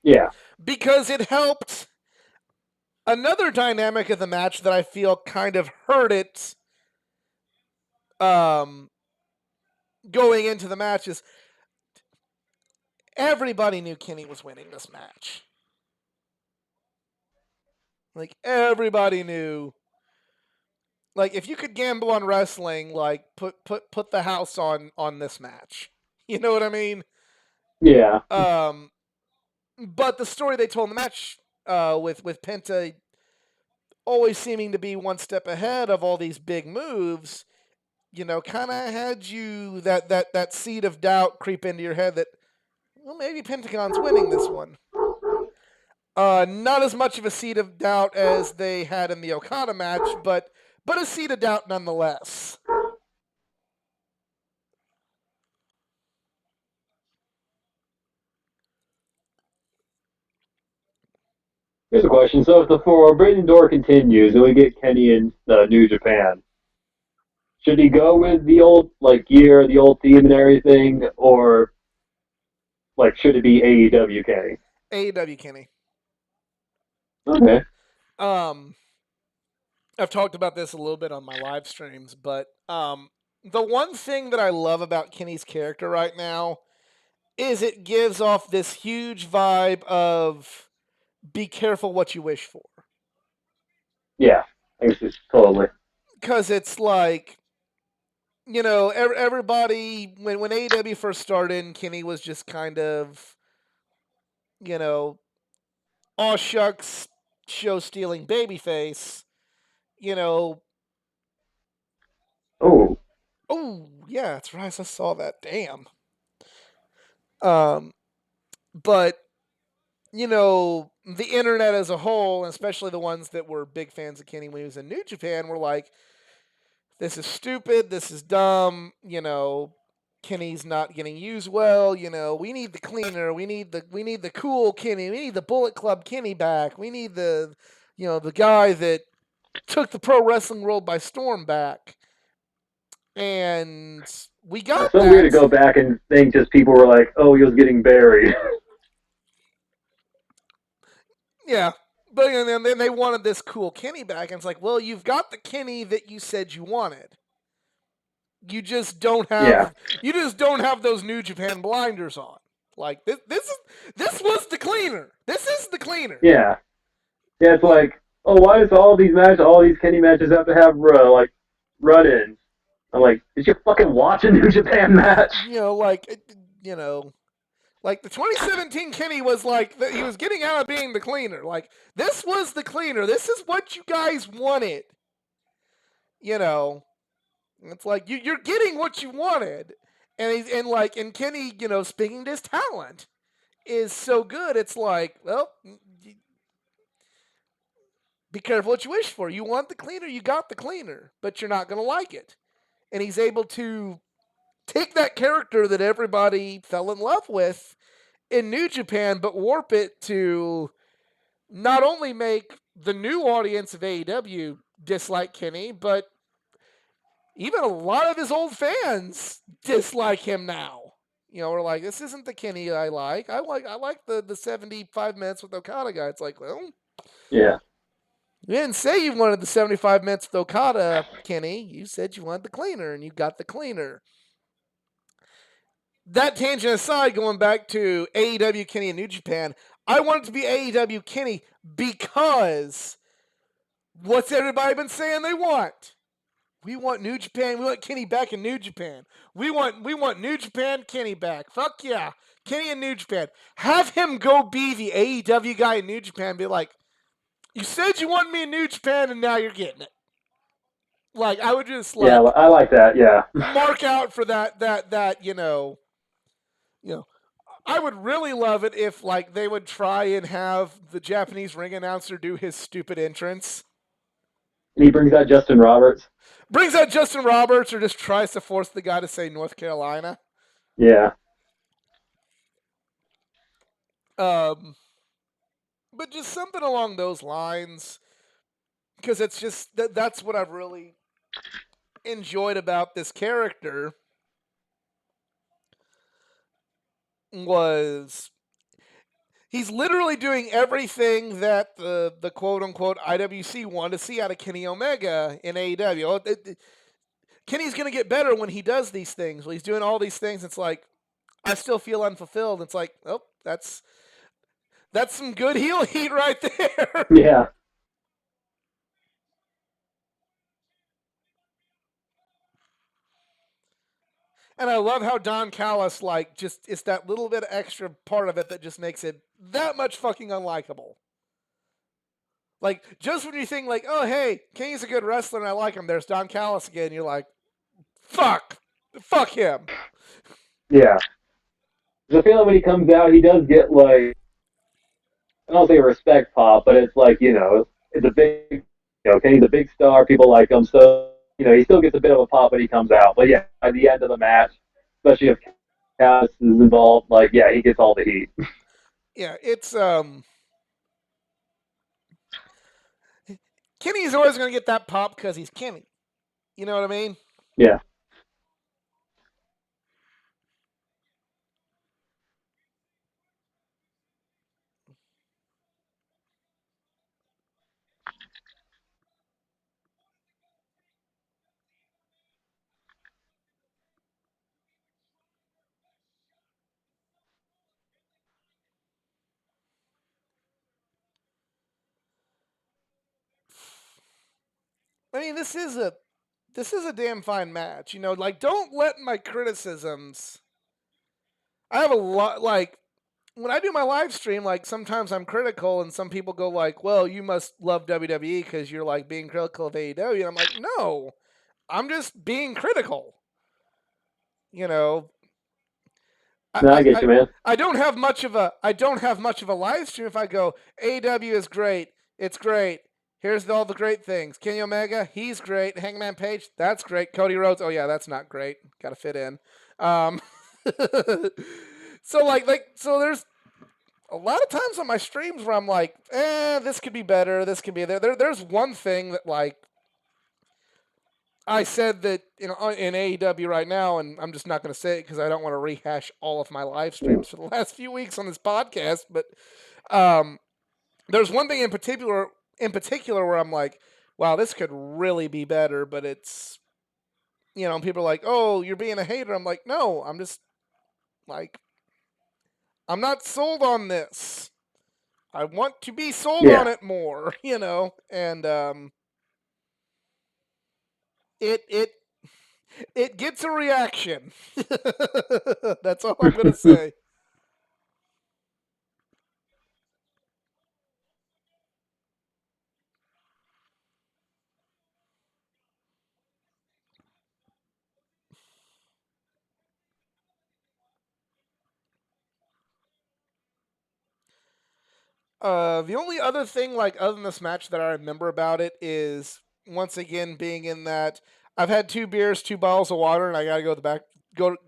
Yeah. because it helped. Another dynamic of the match that I feel kind of hurt it um, going into the match is everybody knew Kenny was winning this match. Like everybody knew. Like if you could gamble on wrestling, like put the house on this match. You know what I mean? Yeah. Um, but the story they told in the match with Penta always seeming to be one step ahead of all these big moves, kind of had you that seed of doubt creep into your head that well maybe Pentagon's winning this one. Not as much of a seed of doubt as they had in the Okada match, but a seed of doubt nonetheless. Here's a question. So if the Forbidden Door continues and we get Kenny in New Japan, should he go with the old gear, the old theme and everything, or should it be AEW Kenny? AEW Kenny. Okay. Um, I've talked about this a little bit on my live streams, but the one thing that I love about Kenny's character right now is it gives off this huge vibe of be careful what you wish for. Yeah. It's just totally. Because it's like, everybody, when AEW first started, Kenny was just kind of, you know, aw shucks, show stealing babyface, you know. Oh. Oh, yeah, that's right. I saw that. Damn. Um, but the internet as a whole, and especially the ones that were big fans of Kenny when he was in New Japan, were like, "This is stupid. This is dumb." Kenny's not getting used well. We need the cleaner. We need the cool Kenny. We need the Bullet Club Kenny back. We need the guy that took the pro wrestling world by storm back. And we got It's so weird to that. go back and think just people were like, oh, he was getting buried. Yeah. But then they wanted this cool Kenny back, and it's like, well, you've got the Kenny that you said you wanted. You just don't Yeah. have those New Japan blinders on. Like this was the cleaner. This is the cleaner. Yeah. Yeah, it's like, oh, why does all these Kenny matches have to have run-ins? I'm like, did you fucking watch a New Japan match? You know, like the 2017 Kenny was like he was getting out of being the cleaner. Like this was the cleaner. This is what you guys wanted. You know, it's like you're getting what you wanted, and Kenny, speaking to his talent, is so good. It's like, well, be careful what you wish for. You want the cleaner, you got the cleaner, but you're not gonna like it. And he's able to take that character that everybody fell in love with in New Japan, but warp it to not only make the new audience of AEW dislike Kenny, but even a lot of his old fans dislike him now. We're like, this isn't the Kenny I like. I like the 75 minutes with Okada guy. It's like, well, Yeah. you didn't say you wanted the 75 minutes with Okada, Kenny. You said you wanted the cleaner, and you got the cleaner. That tangent aside, going back to AEW Kenny and New Japan, I want it to be AEW Kenny because what's everybody been saying they want? We want New Japan. We want Kenny back in New Japan. We want New Japan Kenny back. Fuck yeah. Kenny in New Japan. Have him go be the AEW guy in New Japan. Be like, you said you wanted me in New Japan and now you're getting it. Like I would just Yeah, I like that. Yeah. mark out for that I would really love it if like they would try and have the Japanese ring announcer do his stupid entrance. And he brings out Justin Roberts. Brings out Justin Roberts or just tries to force the guy to say North Carolina. Yeah. Um, but just something along those lines, because it's just that's what I've really enjoyed about this character was he's literally doing everything that the quote unquote IWC wanted to see out of Kenny Omega in AEW. Kenny's gonna get better when he does these things. Well, he's doing all these things. It's like I still feel unfulfilled. It's like, oh, that's some good heel heat right there. Yeah. And I love how Don Callis like just it's that little bit extra part of it that just makes it that much fucking unlikable. Like just when you think like, oh hey, Kenny's a good wrestler and I like him, there's Don Callis again. You're like, fuck him. Yeah. I feel like when he comes out, he does get like I don't say a respect pop, but it's like it's a big Kenny's a big star. People like him, so he still gets a bit of a pop when he comes out. But yeah, at the end of the match, especially if Cass is involved, like yeah, he gets all the heat. Yeah, it's Kenny's always gonna get that pop because he's Kenny. You know what I mean? Yeah. I mean, this is a damn fine match. Like don't let my criticisms. I have a lot like when I do my live stream, like sometimes I'm critical, and some people go like, "Well, you must love WWE because you're like being critical of AEW." And I'm like, "No, I'm just being critical." You know, I, No, I I, get I you, man. I don't have much of a live stream if I go AEW is great, it's great. Here's all the great things. Kenny Omega, he's great. Hangman Page, that's great. Cody Rhodes, oh yeah, that's not great. Got to fit in. Um, so there's a lot of times on my streams where I'm like, this could be better. This could be there's one thing that like I said that in AEW right now, and I'm just not going to say it because I don't want to rehash all of my live streams for the last few weeks on this podcast. But um, there's one thing in particular where I'm like, wow, this could really be better. But it's people are like, oh, you're being a hater. I'm like, no, I'm just like, I'm not sold on this. I want to be sold on Yeah. it more, and it it gets a reaction. That's all I'm gonna say. The only other thing, like other than this match, that I remember about it is once again being in that I've had 2 beers, 2 bottles of water, and I gotta go to the back.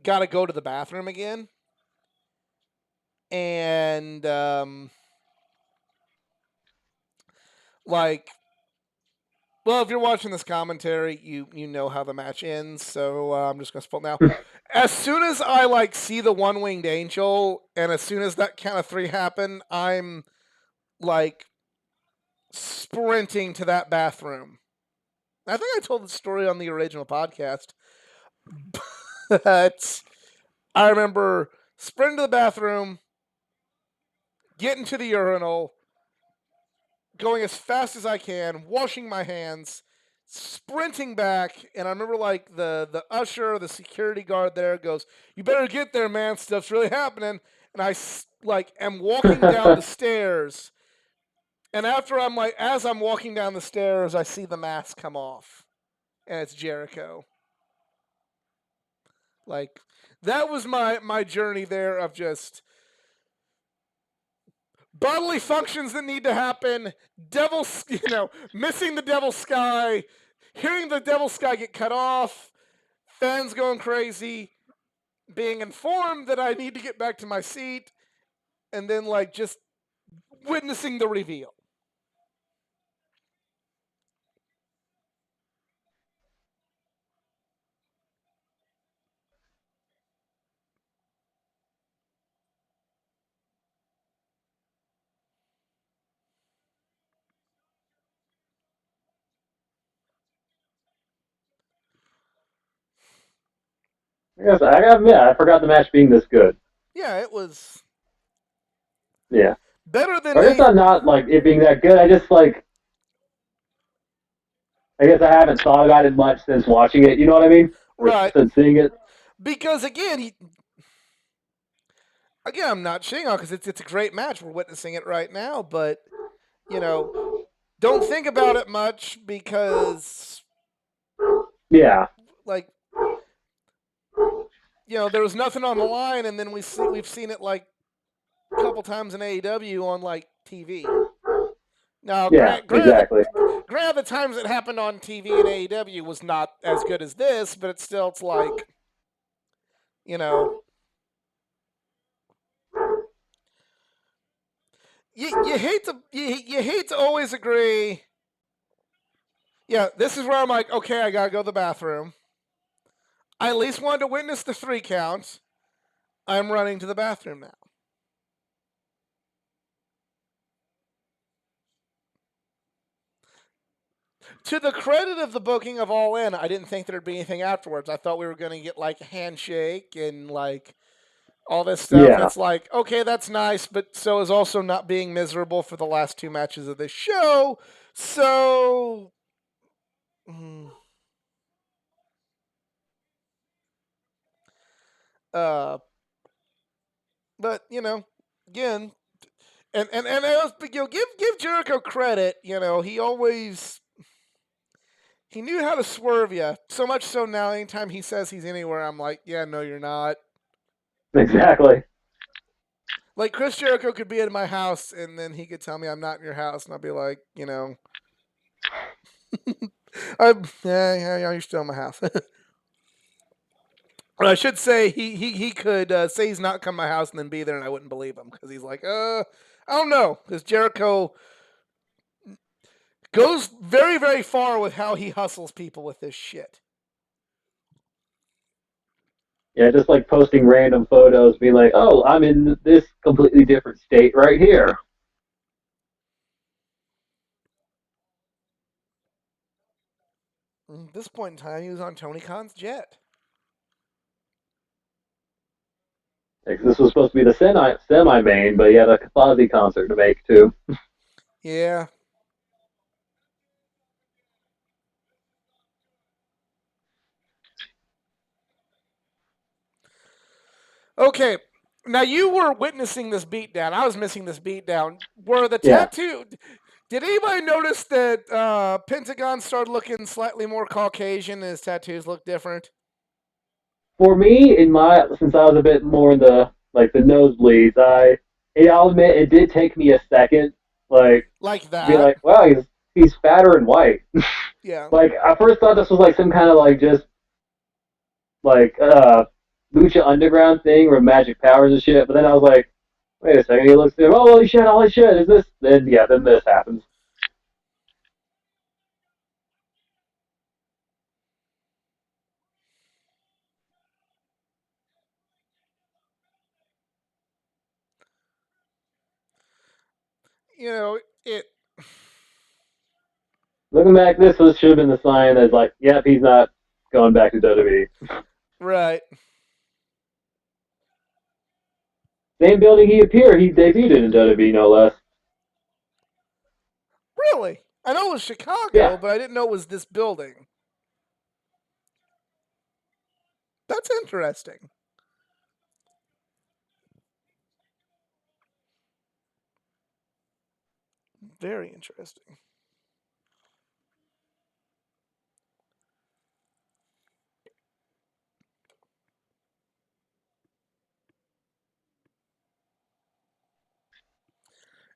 Gotta go to the bathroom again, and like, well, if you're watching this commentary, you know how the match ends, so I'm just gonna spoil now. As soon as I like see the one winged angel, and as soon as that count of 3 happen, I'm like sprinting to that bathroom. I think I told the story on the original podcast, but I remember sprinting to the bathroom, getting to the urinal, going as fast as I can, washing my hands, sprinting back, and I remember like the usher, the security guard there goes, "You better get there, man. Stuff's really happening." And I like am walking down the stairs, and after I'm like, as I'm walking down the stairs, I see the mask come off, and it's Jericho. Like that was my journey there of just bodily functions that need to happen, missing the Devil's Sky, hearing the Devil's Sky get cut off, fans going crazy, being informed that I need to get back to my seat, and then like just witnessing the reveal. I guess I gotta admit, I forgot the match being this good. Yeah, it was Yeah. better than Or I guess a not like it being that good. I just like I guess I haven't thought about it much since watching it. You know what I mean? Or right since seeing it. because again I'm not shitting on because it's a great match. We're witnessing it right now, but you know don't think about it much because Yeah. like there was nothing on the line, and then we've seen it like a couple times in AEW on like TV. Now, Yeah. Exactly. granted, the times it happened on TV in AEW was not as good as this, but it's like you know you hate to always agree. Yeah, this is where I'm like, okay, I gotta go to the bathroom. I at least wanted to witness the 3 counts. I'm running to the bathroom now. To the credit of the booking of All In, I didn't think there'd be anything afterwards. I thought we were going to get like a handshake and like all this stuff. And Yeah. it's like, okay, that's nice, but so is also not being miserable for the last 2 matches of this show. So, mm, uh, but again, and I was, give Jericho credit. He knew how to swerve you. So much so now, anytime he says he's anywhere, I'm like, yeah, no, you're not. Exactly. Like Chris Jericho could be in my house, and then he could tell me I'm not in your house, and I'll be like, yeah, you're still in my house. Or I should say he could say he's not come to my house and then be there, and I wouldn't believe him because he's like, I don't know, because Jericho goes very very far with how he hustles people with this shit. Yeah, just like posting random photos, being like, "Oh, I'm in this completely different state right here." At this point in time, he was on Tony Khan's jet. Like, this was supposed to be the semi main, but he had a Fozzy concert to make too. Yeah. Okay. Now you were witnessing this beatdown. I was missing this beatdown. Were the Yeah. tattoo? Did anybody notice that Pentagon started looking slightly more Caucasian and his tattoos look different? For me, in my since I was a bit more in the like the nosebleeds, I'll admit it did take me a second, like Like to be that? like, wow, he's fatter and white. Yeah. Like I first thought this was like some kind of like just like Lucha Underground thing or magic powers and shit, but then I was like, wait a second, he looks at him, oh holy shit, is this then yeah, then this happens. It. Looking back, this was should have been the sign as like, yep, he's not going back to WWE. Right. Same building he appeared, he debuted in WWE no less. Really? I know it was Yeah. Chicago, but I didn't know it was this building. That's interesting. Very interesting.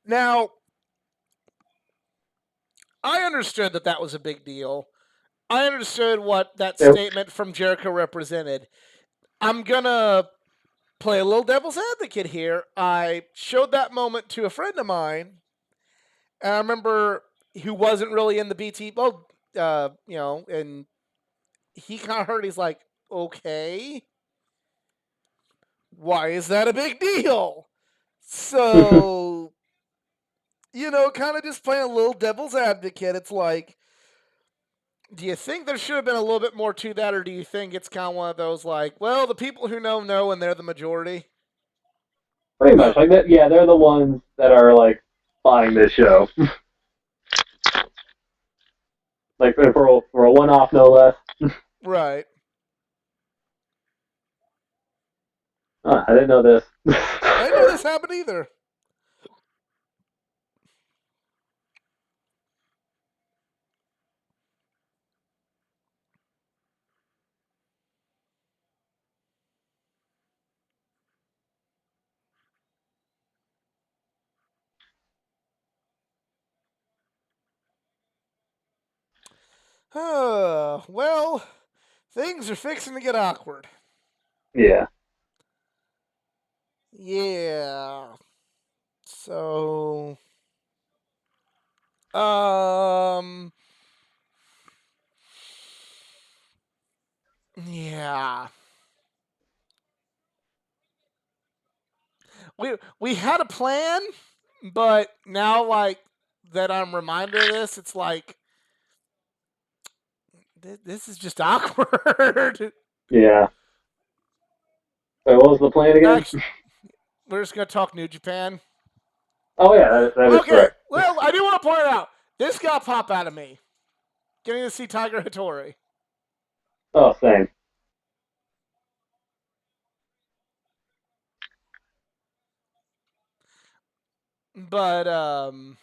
Now, I understood that that was a big deal. I understood what that It, statement from Jericho represented. I'm gonna play a little devil's advocate here. I showed that moment to a friend of mine, and I remember who wasn't really in the BT. Well, and he kind of heard. He's like, "Okay, why is that a big deal?" So kind of just playing a little devil's advocate. It's like, do you think there should have been a little bit more to that, or do you think it's kind of one of those like, well, the people who know, and they're the majority? Pretty Uh, much like that. Yeah, they're the ones that are like buying this show, like for a one off no less. right. I didn't know this. I didn't know this happened either. Well, things are fixing to get awkward. Yeah. Yeah. So, um, yeah. We had a plan, but now like that I'm reminded of this, it's like this is just awkward. Yeah. So what was the plan again? Actually, we're just gonna talk New Japan. Oh yeah, that is Okay. correct. Well, I do want to point out this got pop out of me getting to see Tiger Hattori, Oh, same. but um.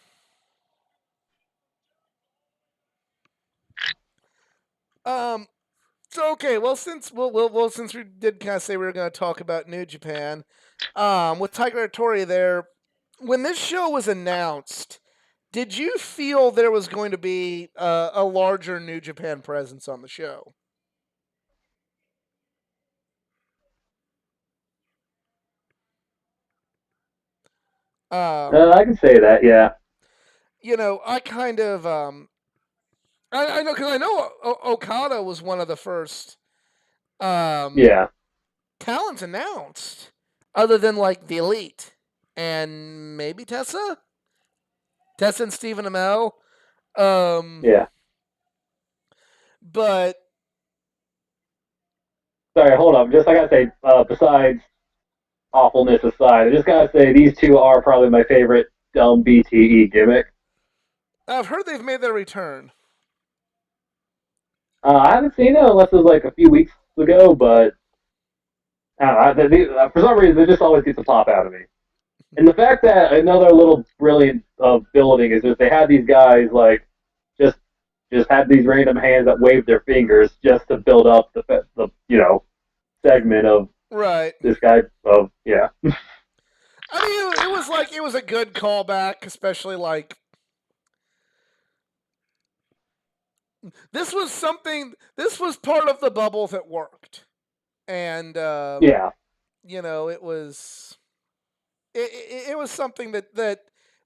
So okay, well since we did kind of say we were going to talk about New Japan, with Tiger Hattori there, when this show was announced, did you feel there was going to be a larger New Japan presence on the show? Um, I can say that. Yeah. I kind of I know because I know Okada was one of the first um Yeah. talents announced, other than like the Elite and maybe Tessa and Stephen Amell. Um, Yeah. but Sorry, hold up. Just I gotta say, besides awfulness aside, I just gotta say these two are probably my favorite dumb BTE gimmick. I've heard they've made their return. I haven't seen it unless it was like a few weeks ago, but I don't know, for some reason it just always gets a pop out of me. And the fact that another little brilliant of building is just they had these guys like just just had these random hands that waved their fingers just to build up the segment of Right. this guy of yeah. I mean, it was like it was a good callback, especially like this was something. This was part of the bubble that worked, and Yeah. it was it was something that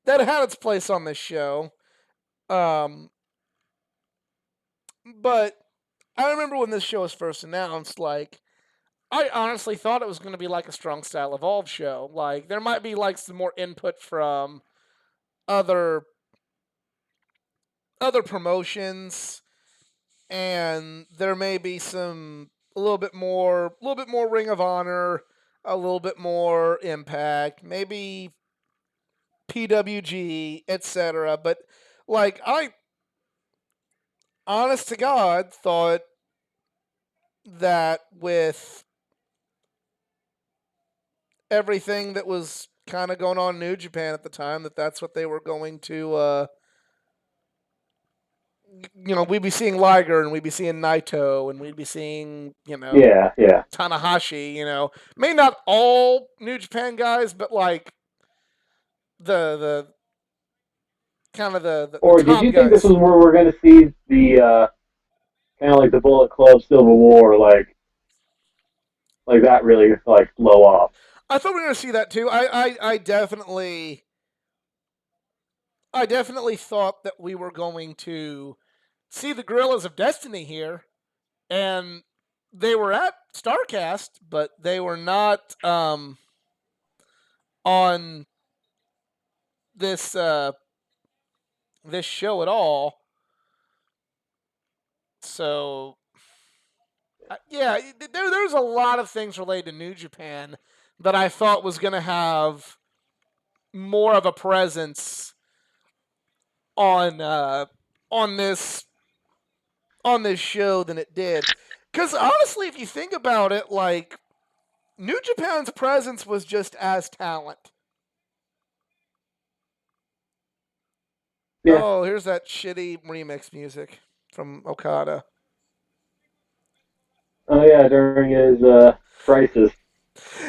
had its place on this show. Um, but I remember when this show was first announced, like I honestly thought it was going to be like a Strong Style Evolved show. Like there might be like some more input from other other promotions, and there may be some a little bit more Ring of Honor, a little bit more Impact, maybe PWG, etc. But like I honest to God thought that with everything that was kind of going on in New Japan at the time, that's what they were going to we'd be seeing Liger and we'd be seeing Naito and we'd be seeing, Yeah. Yeah. Tanahashi, maybe not all New Japan guys, but like the kind of the Or did top you think this guys. was where we're going to see the kind of like the Bullet Club Civil War, like that really like blow off. I thought we were going to see that too. I definitely thought that we were going to see the Gorillas of Destiny here, and they were at Starcast, but they were not on this this show at all. So yeah, there's a lot of things related to New Japan that I thought was going to have more of a presence on on this on this show than it did. Because honestly, if you think about it, like New Japan's presence was just as talent. Yeah. Oh, here's that shitty remix music from Okada. Oh yeah, during his crisis.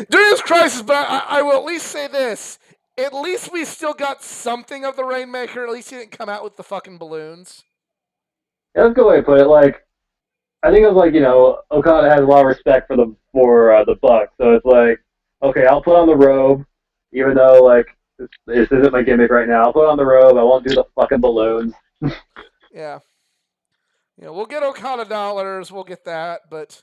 During this crisis, but I will at least say this. At least we still got something of the Rainmaker. At least he didn't come out with the fucking balloons. Yeah, that's a good way to put it. Like I think it was like Okada has a lot of respect for the Bucks, so it's like okay, I'll put on the robe, even though like this isn't my gimmick right now. I'll put on the robe. I won't do the fucking balloons. Yeah. We'll get Okada dollars. We'll get that, but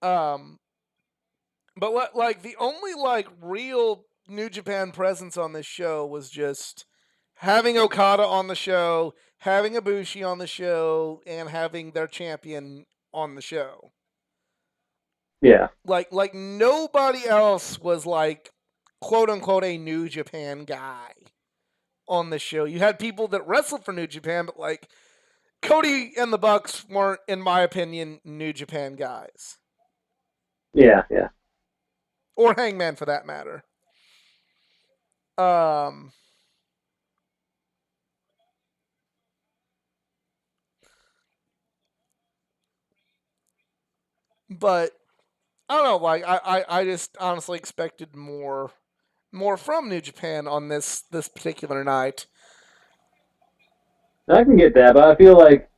um, but what like the only like real New Japan presence on this show was just having Okada on the show, having Ibushi on the show, and having their champion on the show. Yeah, Like nobody else was like quote unquote a New Japan guy on the show. You had people that wrestled for New Japan, but like Cody and the Bucks weren't, in my opinion, New Japan guys. yeah, yeah. Or Hangman for that matter. Um but I don't know, like I just honestly expected more from New Japan on this particular night. I can get that, but I feel like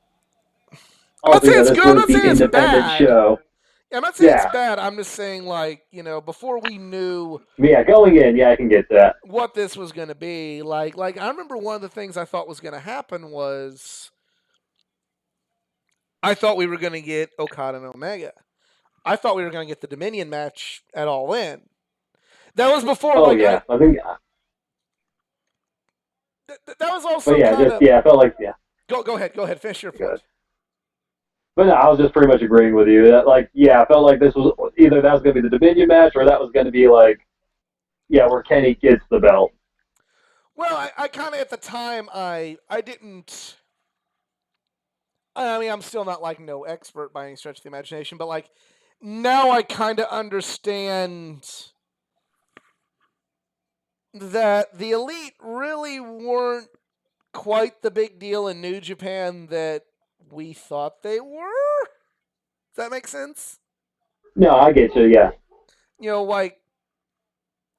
I'm not also saying it's this good, I'm was not the saying it's independent bad. show. Yeah, I'm not saying it's Yeah, bad. I'm just saying, like, before we knew yeah. Going in, yeah, I can get that. what this was going to be, like I remember one of the things I thought was going to happen was I thought we were going to get Okada and Omega. I thought we were going to get the Dominion match at All In. That was before, Oh like, yeah, I think, that was but also yeah, kind just of. yeah, I felt like yeah, Go ahead, finish your good. point. But no, I was just pretty much agreeing with you. That like yeah, I felt like this was either that was going to be the Dominion match or that was going to be like yeah, where Kenny gets the belt. Well, I kind of at the time I didn't. I mean, I'm still not like no expert by any stretch of the imagination, but like now I kind of understand that the Elite really weren't quite the big deal in New Japan that we thought they were. Does that make sense? No, I get you. Yeah, Like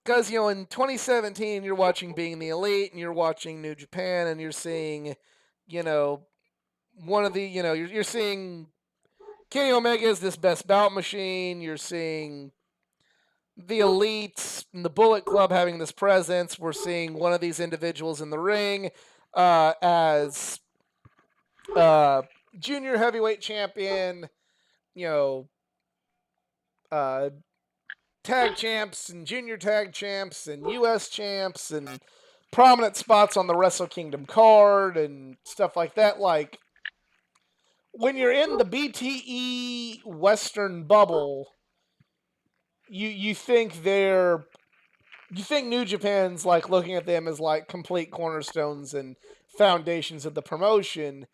because in 2017 you're watching Being the Elite and you're watching New Japan and you're seeing, you know, one of the you're seeing Kenny Omega is this best bout machine. You're seeing the Elite and the Bullet Club having this presence. We're seeing one of these individuals in the ring as junior heavyweight champion, you know, uh, tag champs and junior tag champs and U.S. champs and prominent spots on the Wrestle Kingdom card and stuff like that. Like when you're in the BTE Western bubble, you think New Japan's like looking at them as like complete cornerstones and foundations of the promotion.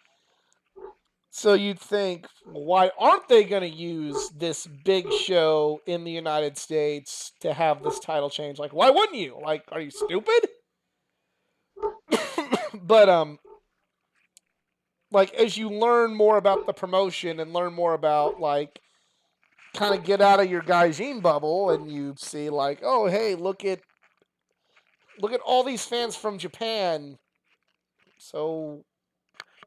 So you'd think, why aren't they going to use this big show in the United States to have this title change? Like, why wouldn't you? Like, are you stupid? But like as you learn more about the promotion and learn more about like kind of get out of your Gaijin bubble and you see like, oh hey, look at look at all these fans from Japan. So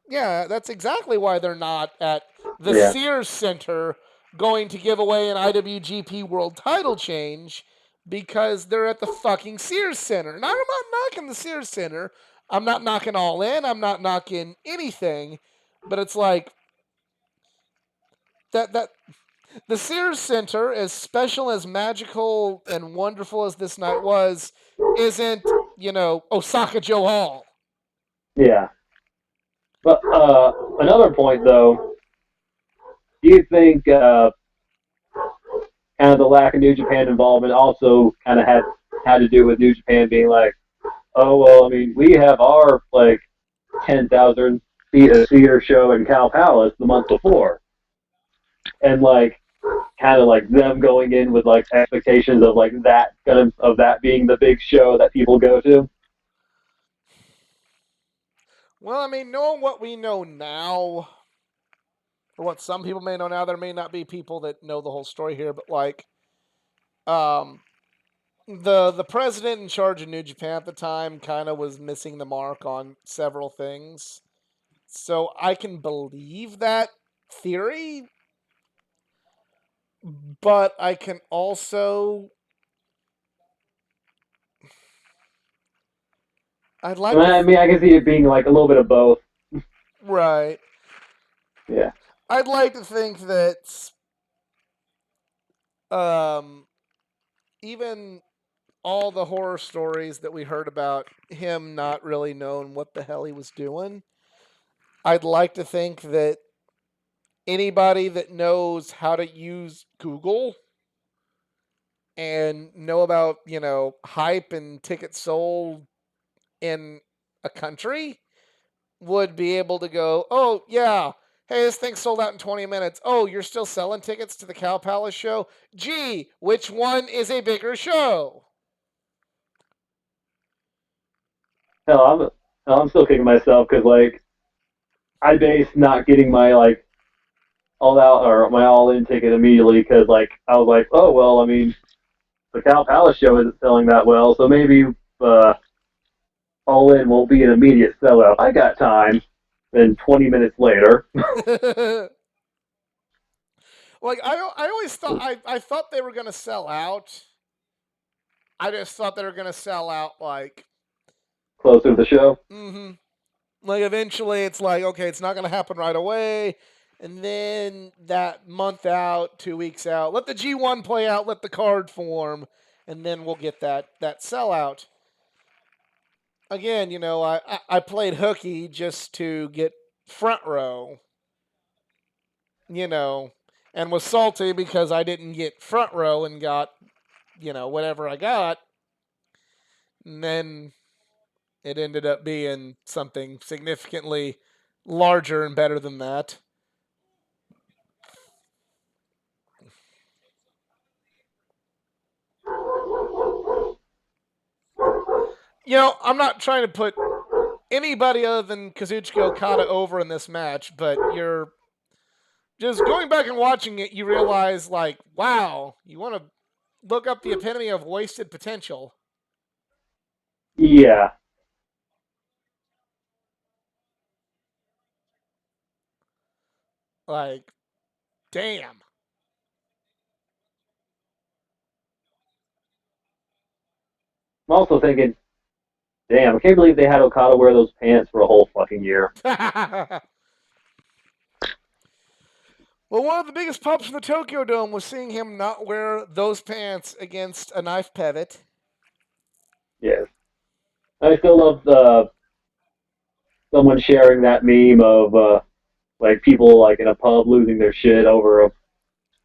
yeah, that's exactly why they're not at the Yeah. Sears Center going to give away an IWGP World Title change because they're at the fucking Sears Center. Now, I'm not knocking the Sears Center. I'm not knocking All In. I'm not knocking anything. But it's like that the Sears Center, as special, as magical, and wonderful as this night was, isn't, Osaka Joe Hall. Yeah. But another point, though, do you think kind of the lack of New Japan involvement also kind of had to do with New Japan being like, oh well, I mean, we have our like 10,000 theater show in Cal Palace the month before, and like kind of like them going in with like expectations of like that being the big show that people go to. Well, I mean, knowing what we know now, or what some people may know now, there may not be people that know the whole story here, but like, um, the president in charge of New Japan at the time kind of was missing the mark on several things. So I can believe that theory, but I can also I'd like to I mean, I can see it being like a little bit of both. right. Yeah. I'd like to think that um even all the horror stories that we heard about him not really knowing what the hell he was doing, I'd like to think that anybody that knows how to use Google and know about, hype and tickets sold in a country would be able to go, oh, yeah, hey, this thing sold out in 20 minutes. Oh, you're still selling tickets to the Cow Palace show? Gee, which one is a bigger show? Hell, I'm still kicking myself because like I based not getting my like all out or my all in ticket immediately because like I was like, oh well, I mean the Cal Palace show isn't selling that well, so maybe uh, all in won't be an immediate sellout. I got time. Then 20 minutes later, Like I always thought I thought they were gonna sell out. I just thought they were gonna sell out like closer to the show. mm-hmm. Like eventually it's like, okay, it's not gonna happen right away. And then that month out, 2 weeks out, let the G1 play out, let the card form, and then we'll get that sellout. Again, I played hooky just to get front row, you know, and was salty because I didn't get front row and got, whatever I got. And then it ended up being something significantly larger and better than that. I'm not trying to put anybody other than Kazuchika Okada over in this match, but you're just going back and watching it, you realize, like, wow, you want to look up the epitome of wasted potential. Yeah. Like, damn. I'm also thinking, damn, I can't believe they had Okada wear those pants for a whole fucking year. Well, one of the biggest pops in the Tokyo Dome was seeing him not wear those pants against a knife pivot. Yes. I still love someone sharing that meme of like people like in a pub losing their shit over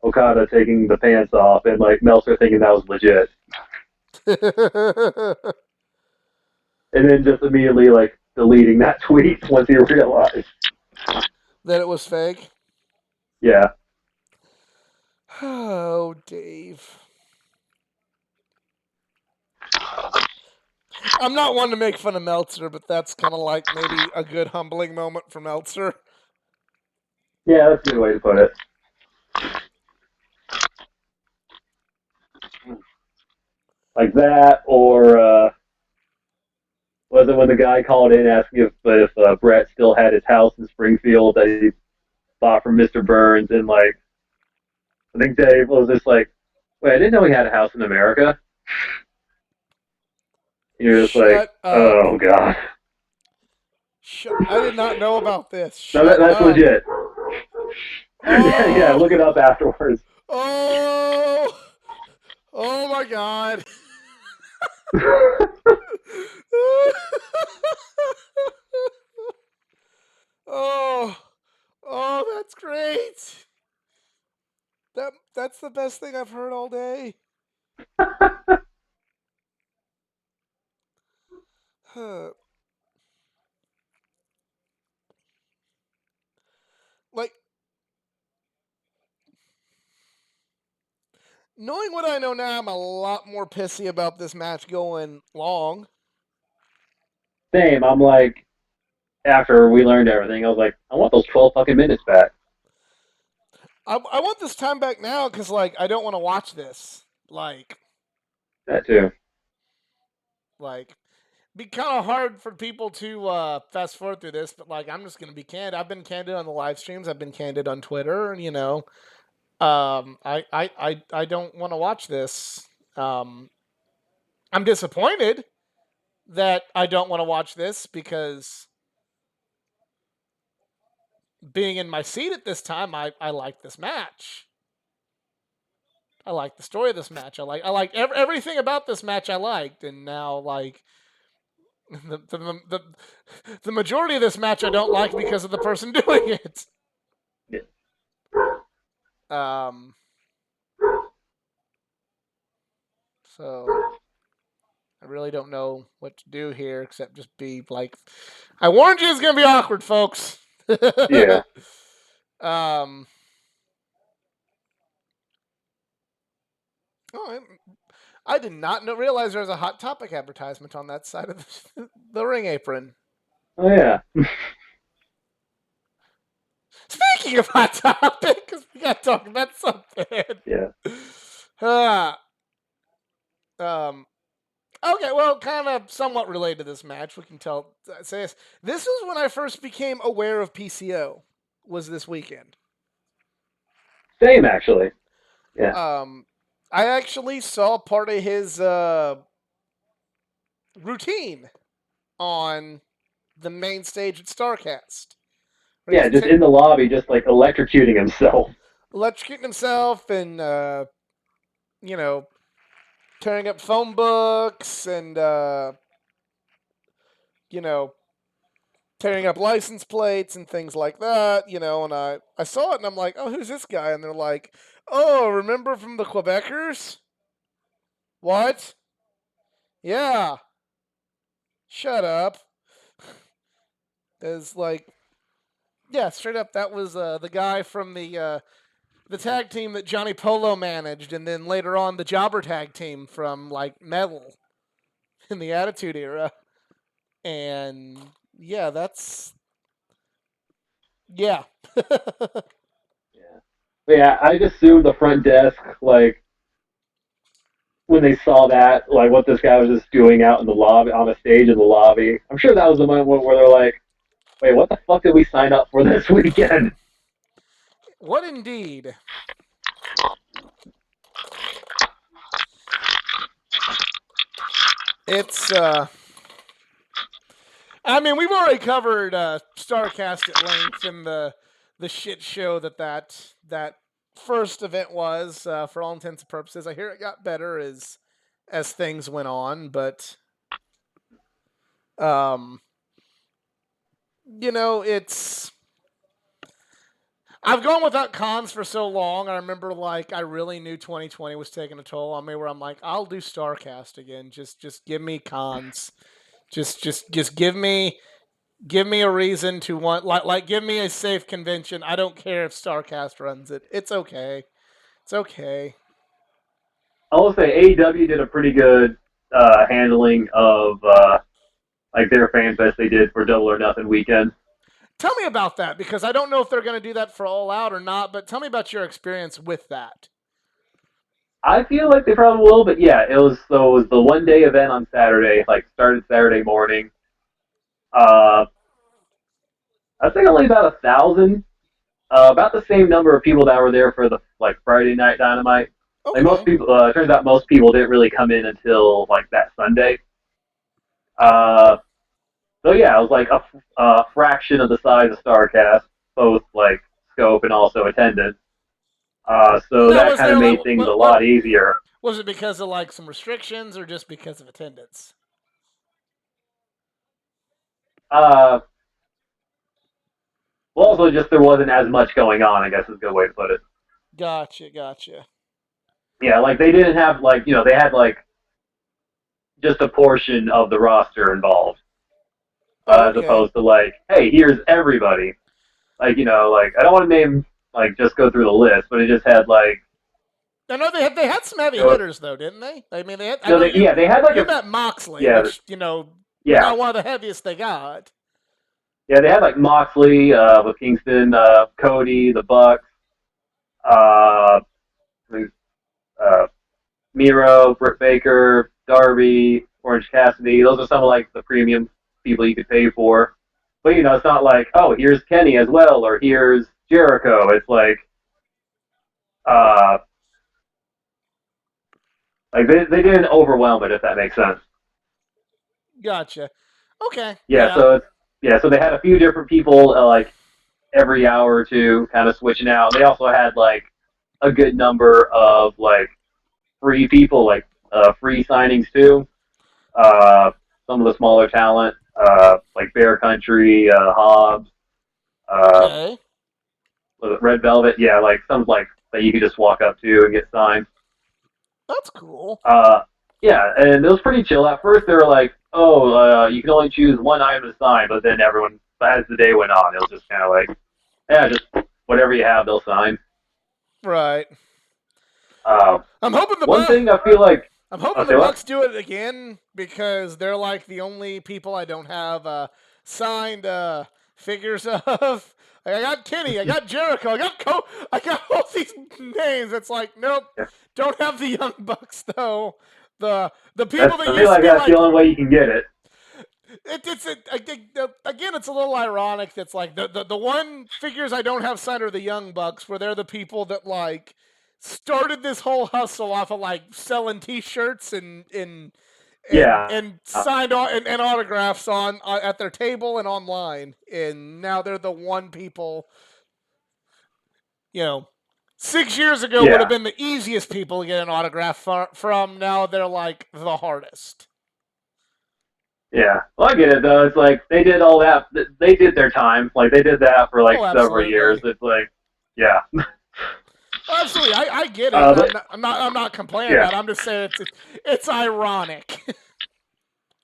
Okada taking the pants off and like Meltzer thinking that was legit. That And then just immediately like deleting that tweet once he realized. it was fake. Yeah. Oh, Dave. I'm not one to make fun of Meltzer, but that's kind of like maybe a good humbling moment for Meltzer. Yeah, that's a good way to put it. Like that, or Was it when the guy called in asking if Brett still had his house in Springfield that he bought from Mr. Burns, and like I think Dave was just like, "Wait, I didn't know he had a house in America." You're just like, Shut up. "Oh god." I did not know about this. No, Shut that's up. legit. Yeah, look Oh. it up afterwards. Oh. Oh my god. Oh. Oh, that's great. That's the best thing I've heard all day. Huh. Like, knowing what I know now, I'm a lot more pissy about this match going long. Same. I'm like, after we learned everything, I was like, I want those 12 fucking minutes back. I want this time back now because, like, I don't want to watch this. That too. Like, be kind of hard for people to fast forward through this, but like I'm just gonna be candid. I've been candid on the live streams. I've been candid on Twitter, and I don't want to watch this. Um, I'm disappointed that I don't want to watch this because being in my seat at this time, I like this match. I like the story of this match. I like everything about this match. I liked, and now like the the majority of this match I don't like because of the person doing it. Yeah. Um, so I really don't know what to do here except just be like, I warned you it's gonna be awkward, folks. Yeah. um. Oh, I did not realize there was a Hot Topic advertisement on that side of the ring apron. Oh yeah. Speaking of Hot Topic, because we got to talk about something. Yeah. Uh, um, okay, well, kind of somewhat related to this match, we can tell. Say this was when I first became aware of PCO. Was this weekend? Same actually. Yeah. I actually saw part of his routine on the main stage at Starcast. Where Yeah, he's just in the lobby, just like electrocuting himself. electrocuting himself and you know tearing up phone books and you know tearing up license plates and things like that. And I saw it and I'm like, oh, who's this guy? And they're like, oh, remember from the Quebecers? What? Yeah. Shut up. Is like, yeah, straight up. That was the guy from the tag team that Johnny Polo managed, and then later on the Jobber tag team from like Metal in the Attitude Era. And yeah, that's yeah. Yeah. But yeah, I just assumed the front desk, like when they saw that, like what this guy was just doing out in the lobby, on a stage in the lobby. I'm sure that was the moment where they're like, "Wait, what the fuck did we sign up for this weekend?" What indeed? It's I mean, we've already covered Starcast at length and the shit show that first event was for all intents and purposes. I hear it got better as things went on, but um, it's I've gone without cons for so long. I remember like I really knew 2020 was taking a toll on me. Where I'm like, I'll do Starcast again. Just give me cons. Just give me a reason to want like give me a safe convention. I don't care if Starcast runs it. It's okay. It's okay. I will say AEW did a pretty good handling of like their fan fest they did for Double or Nothing weekend. Tell me about that because I don't know if they're going to do that for All Out or not. But tell me about your experience with that. I feel like they probably will, but yeah, it was the 1 day event on Saturday, like started Saturday morning. Uh, I think only about 1,000. About the same number of people that were there for the like Friday night Dynamite. Like most Okay. people, it turns out most people didn't really come in until like that Sunday. Uh, so yeah, it was like a fraction of the size of Starcast, both like scope and also attendance. So Now, that was kind of there made things a lot easier. was it because of like some restrictions or just because of attendance? Uh, well, also just there wasn't as much going on. I guess is a good way to put it. Gotcha, gotcha. Yeah, like they didn't have like they had like just a portion of the roster involved, Oh, as okay. opposed to like, hey, here's everybody. Like like I don't want to name like just go through the list, but it just had like I know they had some heavy you know, hitters though, didn't they? I mean, I no, know they had like you a met Moxley, yeah which was yeah not one of the heaviest they got. yeah they had like Moxley with Kingston, Cody, the Bucks, uh, uh, Miro, Britt Baker, Darby, Orange Cassidy. Those are some of like the premium people you could pay for. But it's not like, oh, here's Kenny as well, or here's Jericho. It's uh like they didn't overwhelm it, if that makes sense. Gotcha. Okay. Yeah, Yeah. so so they had a few different people like every hour or two, kind of switching out. They also had like a good number of like free people, like free signings too. Uh, some of the smaller talent, like Bear Country, Hobbs, uh, Okay. was it Red Velvet? Yeah, like some like that you could just walk up to and get signed. That's cool. Uh, yeah, and it was pretty chill. At first, they were like, "Oh, you can only choose one item to sign," but then everyone, as the day went on, it was just kind of like, "Yeah, just whatever you have, they'll sign." Right. Uh, I'm hoping the one Bu- thing I feel like, I'm I'll hoping the say what? Bucks do it again because they're like the only people I don't have signed figures of. Like, I got Kenny, I got Jericho, I got all these names. It's like, nope, Yeah, don't have the Young Bucks though. The people that's that I feel used to like be that's the like only way you can get it. I think again, it's a little ironic. That's like the one figures I don't have signed are the Young Bucks, where they're the people that like started this whole hustle off of like selling T-shirts Yeah, and signed and autographs on at their table and online, and now they're the one people. You know, 6 years ago would have yeah, been the easiest people to get an autograph from. Now they're like the hardest. yeah. Well, I get it though. It's like they did all that. They did their time. Like they did that for like Oh, several years. absolutely. It's like, yeah, Absolutely, I get it. but I'm not complaining yeah, about it. I'm just saying it's ironic.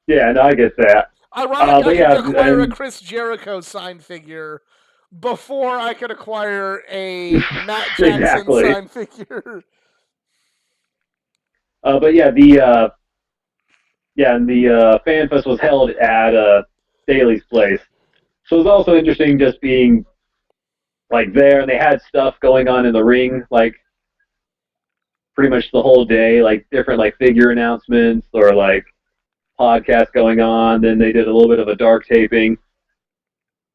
yeah. No, I get that. Ironic, I But could yeah, acquire a and Chris Jericho signed figure before I could acquire a Matt Jackson exactly. signed figure. But yeah, and the fan fest was held at Daly's place. So it was also interesting just being like there, and they had stuff going on in the ring, like pretty much the whole day, like different like figure announcements or like podcasts going on. Then they did a little bit of a dark taping.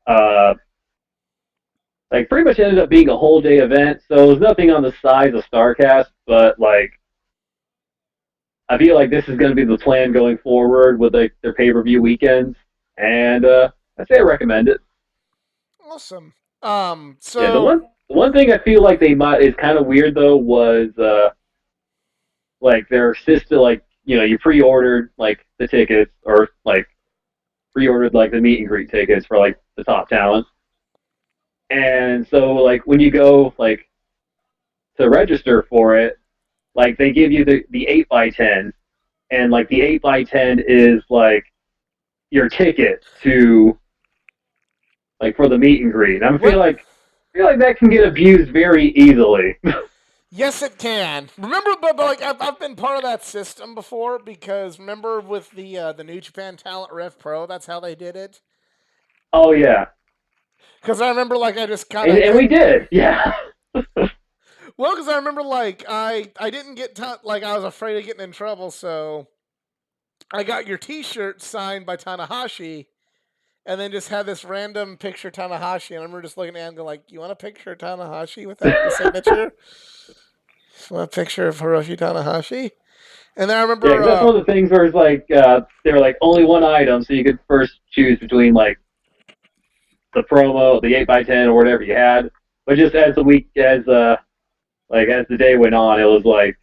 Uh, like pretty much ended up being a whole day event. So it was nothing on the size of Starcast, but like I feel like this is going to be the plan going forward with like their pay per view weekends, and I say I recommend it. Awesome. Yeah, So the one thing I feel like they might is kind of weird though was like their system, like you pre-ordered like the tickets or like pre-ordered like the meet and greet tickets for like the top talent, and so like when you go like to register for it, like they give you the 8x10, and like the 8x10 is like your ticket to like for the meet and greet. And what? I feel like that can get abused very easily. Yes, it can. Remember, but like I've been part of that system before because remember with the New Japan Talent Rev Pro, that's how they did it. Oh yeah, Because I remember like I just kind of and we did. Yeah, well, because I remember like I didn't get like I was afraid of getting in trouble, so I got your T-shirt signed by Tanahashi, and then just had this random picture Tanahashi, and I remember just looking at him and going like, "You want a picture of Tanahashi without the signature? Want a picture of Hiroshi Tanahashi?" And then I Yeah, remember, 'cause that's one of the things where it's like they were like only one item, so you could first choose between like the promo, the 8x10, or whatever you had. But just as the week, as the day went on, it was like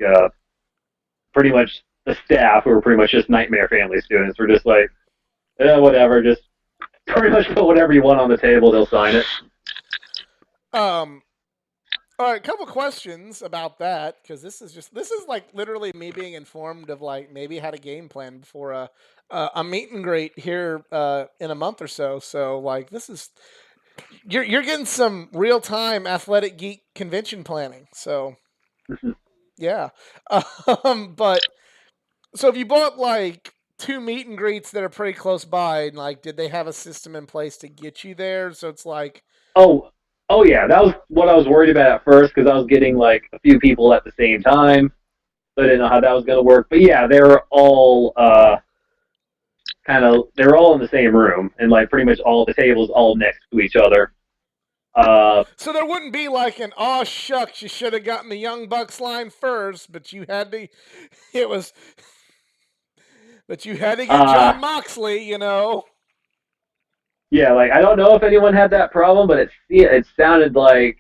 pretty much the staff who were pretty much just Nightmare Family students were just like, whatever, just pretty much put whatever you want on the table, they'll sign it. um, all right, a couple questions about that because this is like literally me being informed of like maybe how to game plan before a meet and greet here in a month or so. So like this is you're getting some real time athletic geek convention planning. So yeah, but so if you bought like two meet and greets that are pretty close by, and like did they have a system in place to get you there? So it's like Oh, oh yeah, that was what I was worried about at first because I was getting like a few people at the same time, so I didn't know how that was going to work. But yeah, they were all they were all in the same room, and like pretty much all the tables all next to each other. Uh, so there wouldn't be like an oh shucks, you should have gotten the Young Bucks line first, but you had to. It was, but you had to get uh, John Moxley, you know. yeah, like I don't know if anyone had that problem, but it sounded like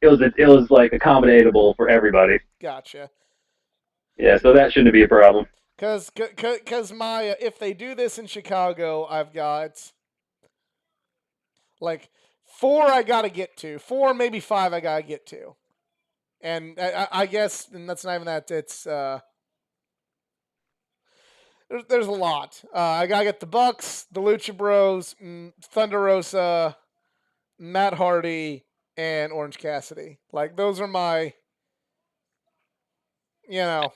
it was like accommodatable for everybody. Gotcha. Yeah, so that shouldn't be a problem. Cause my if they do this in Chicago, I've got like four I gotta get to, four maybe five I gotta get to, and I guess and that's not even that. It's there's a lot. I gotta get the Bucks, the Lucha Bros, Thunder Rosa, Matt Hardy, and Orange Cassidy. Like those are my, you know,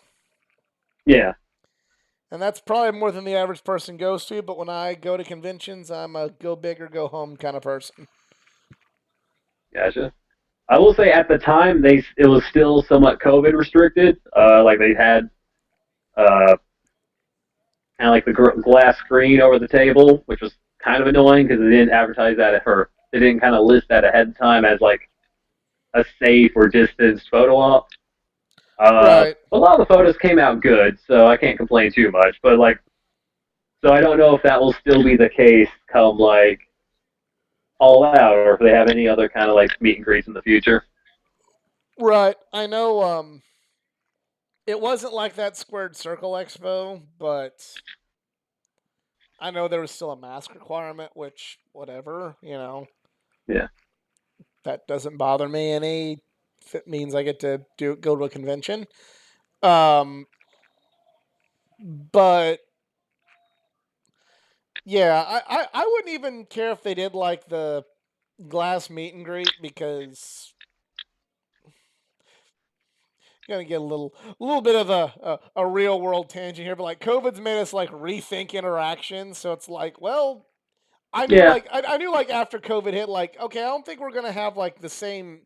Yeah, and that's probably more than the average person goes to. But when I go to conventions, I'm a go big or go home kind of person. gotcha. I will say at the time it was still somewhat COVID restricted. Like they had uh, kind of like the glass screen over the table, which was kind of annoying because they didn't advertise that or they didn't kind of list that ahead of time as like a safe or distanced photo op. Right. A lot of the photos came out good, so I can't complain too much. But like, so I don't know if that will still be the case come like all out, or if they have any other kind of like meet and greets in the future. Right. I know it wasn't like that Squared Circle Expo, but I know there was still a mask requirement, which whatever, you know, Yeah, that doesn't bother me any if it means I get to go to a convention. Um but yeah, I wouldn't even care if they did like the glass meet and greet because gonna get a little bit of a real world tangent here, but like COVID's made us like rethink interactions. So it's like, well, yeah, I knew like after COVID hit, like okay, I don't think we're gonna have like the same.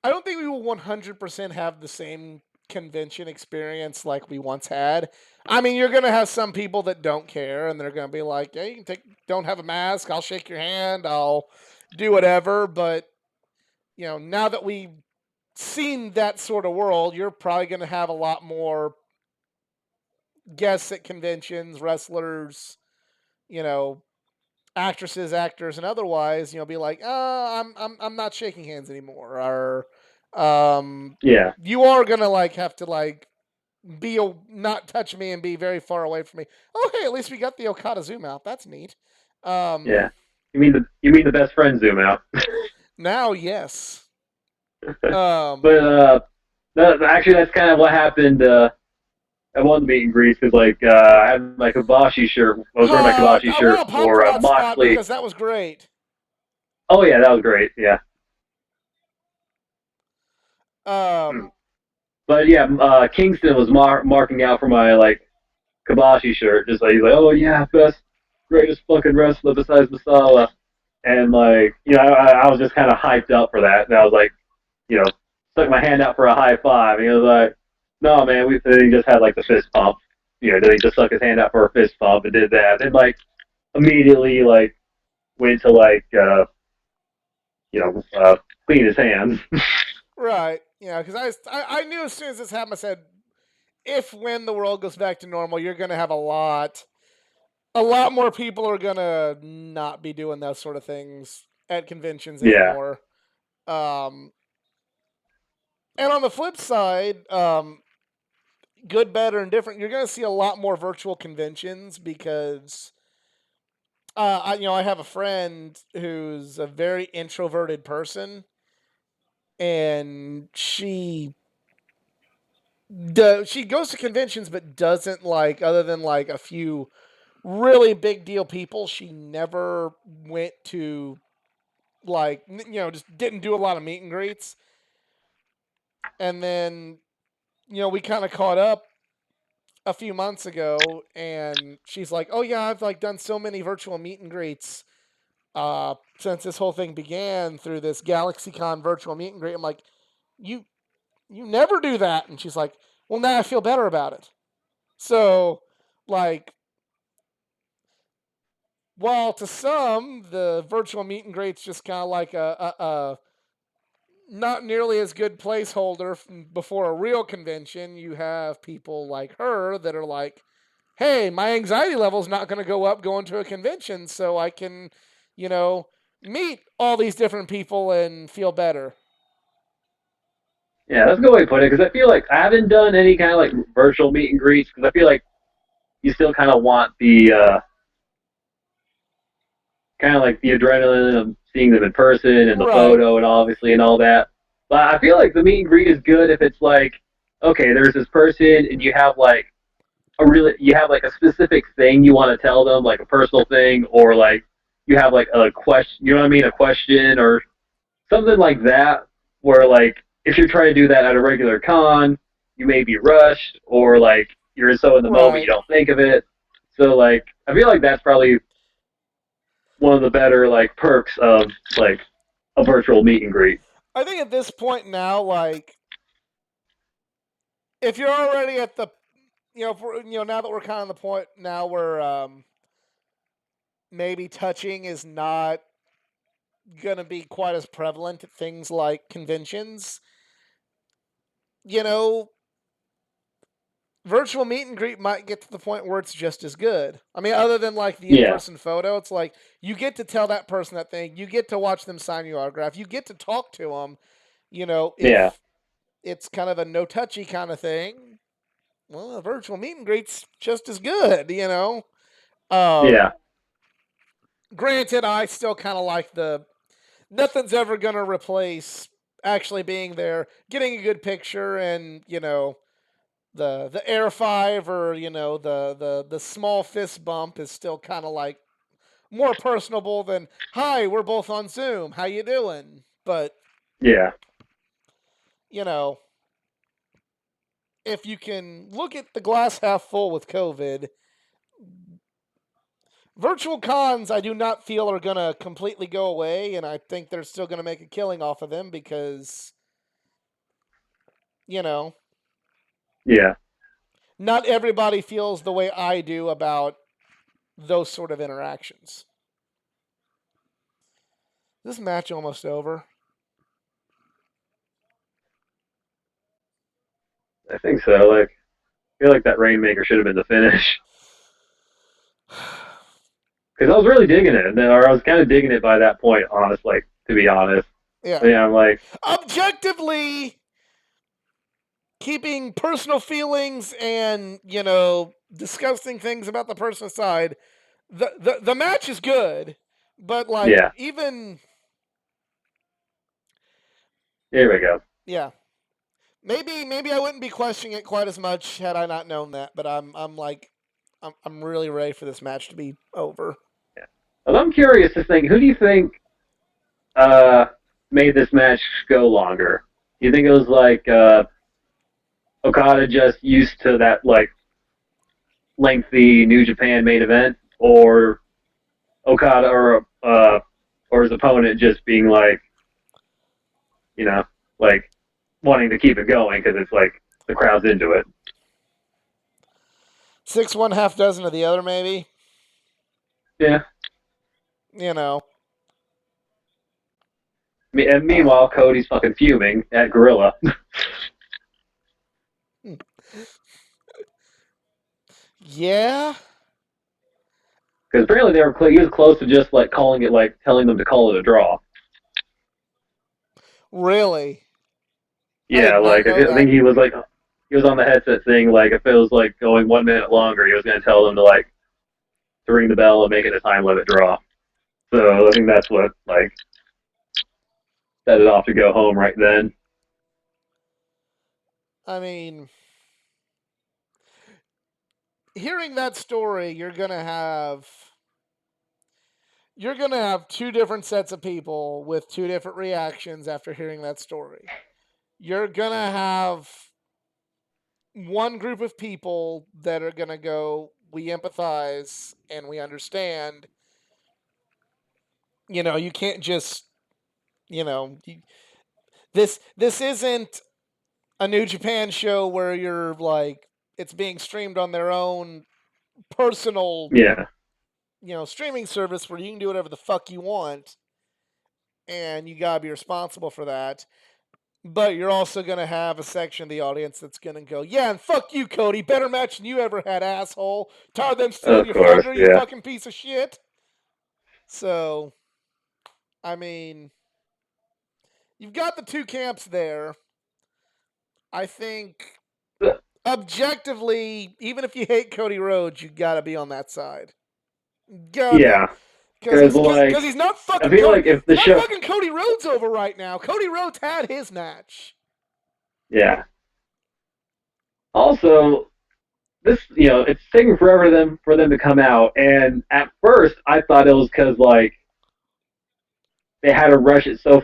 I don't think we will 100% have the same convention experience like we once had. I mean, you're gonna have some people that don't care, and they're gonna be like, "Yeah, you can don't have a mask. I'll shake your hand. I'll do whatever." But now that we've seen that sort of world, you're probably gonna have a lot more guests at conventions, wrestlers, you know, actresses, actors, and otherwise, be like, I'm not shaking hands anymore, or yeah, you are gonna like have to like not touch me and be very far away from me. Oh, hey, at least we got the Okada zoom out. That's neat. Um, yeah. You mean the best friend zoom out? Now, yes. But Um, actually, that's kind of what happened at one meet and greet because like I had my Kabashi shirt. I was wearing my Kabashi I want shirt to pop for for that spot Moxley. because that was great. Oh yeah, that was great. Yeah. Um, But yeah, Kingston was marking out for my like Kabashi shirt, just like he's like, oh yeah, best, greatest fucking wrestler besides Masala, and like I was just kind of hyped up for that, and I was like, stuck my hand out for a high five, and he was like, no man, and he just had like the fist pump. then he just stuck his hand out for a fist bump and did that. And like immediately like went to like you know clean his hands. Right. Yeah, because I knew as soon as this happened, I said, if when the world goes back to normal, you're going to have a lot more people are going to not be doing those sort of things at conventions Yeah, anymore. Um, and on the flip side, good, better, and different, you're going to see a lot more virtual conventions because I have a friend who's a very introverted person, and she goes to conventions but doesn't like, other than like a few really big deal people. She never went to like just didn't do a lot of meet and greets. And then we kind of caught up a few months ago, and she's like, "Oh yeah, I've like done so many virtual meet and greets since this whole thing began through this GalaxyCon virtual meet and greet." I'm like, "You you never do that." And she's like, "Well, now I feel better about it." So, like, while to some the virtual meet and greet's just kind of like a not nearly as good placeholder before a real convention, you have people like her that are like, hey, my anxiety level's not going to go up going to a convention, so I can, you know, meet all these different people and feel better. yeah, that's a good way to put it. Because I feel like I haven't done any kind of like virtual meet and greets because I feel like you still kind of want the kind of like the adrenaline of seeing them in person and the Right. photo and obviously and all that. But I feel like the meet and greet is good if it's like, okay, there's this person and you have like a specific thing you want to tell them, like a personal thing, or like you have like a question, you know what I mean, a question or something like that, where like if you're trying to do that at a regular con, you may be rushed or like you're so in the moment you Right. don't think of it. So like I feel like that's probably one of the better like perks of like a virtual meet and greet. I think at this point now, like, if you're already at the, if we're, now that we're kind of the point now where maybe touching is not going to be quite as prevalent at things like conventions, you know, virtual meet and greet might get to the point where it's just as good. I mean, other than like the in Yeah, person photo, it's like you get to tell that person that thing, you get to watch them sign your autograph, you get to talk to them. yeah, If it's kind of a no touchy kind of thing, well, a virtual meet and greet's just as good. yeah, Um, Granted, I still kind of like the nothing's ever gonna replace actually being there, getting a good picture, and the air five, or the small fist bump is still kind of like more personable than, hi, we're both on Zoom, how you doing? But yeah. you know if you can look at the glass half full with COVID, virtual cons I do not feel are gonna completely go away, and I think they're still gonna make a killing off of them because you know Yeah. not everybody feels the way I do about those sort of interactions. Is this match almost over? I think so. Like I feel like that Rainmaker should have been the finish because I was really digging it, or I was kind of digging it by that point. Honestly, to be honest, Yeah. yeah, I'm like, Objectively, keeping personal feelings and disgusting things about the person aside, the match is good, but like, yeah, even, here we go. yeah, maybe I wouldn't be questioning it quite as much had I not known that. But I'm like, I'm really ready for this match to be over. Yeah. Well, I'm curious to think, who do you think uh made this match go longer? You think it was like Okada just used to that like lengthy New Japan main event, or Okada or his opponent just being like, you know, like wanting to keep it going because it's like the crowd's into it. 6 one, half dozen of the other, maybe. Yeah. You know. And Uh, meanwhile, Cody's fucking fuming at Gorilla yeah, because apparently he was close to just like calling it like telling them to call it a draw. really. I Yeah, did not like know I that. think he was on the headset saying like if it was like going 1 minute longer, he was going to tell them to like to ring the bell and make it a time limit draw. So I think that's what like set it off to go home right then. I mean, hearing that story, you're gonna have two different sets of people with two different reactions after hearing that story. You're gonna have one group of people that are gonna go, we empathize and we understand. You can't just, you know, this isn't a New Japan show where you're like it's being streamed on their own personal, Yeah, streaming service where you can do whatever the fuck you want and you gotta be responsible for that. But you're also gonna have a section of the audience that's gonna go, yeah, and fuck you, Cody. Better match than you ever had, asshole. Tired of them stealing of your course. thunder, you Yeah, fucking piece of shit. So, I mean, you've got the two camps there. I think objectively, even if you hate Cody Rhodes, you gotta be on that side. Gotta be on yeah. because Because he's like because he's not I fucking feel Cody. like if He's the not show, fucking Cody Rhodes over right now. Cody Rhodes had his match. yeah. Also, this it's taking forever for them to come out, and at first I thought it was because like they had to rush it so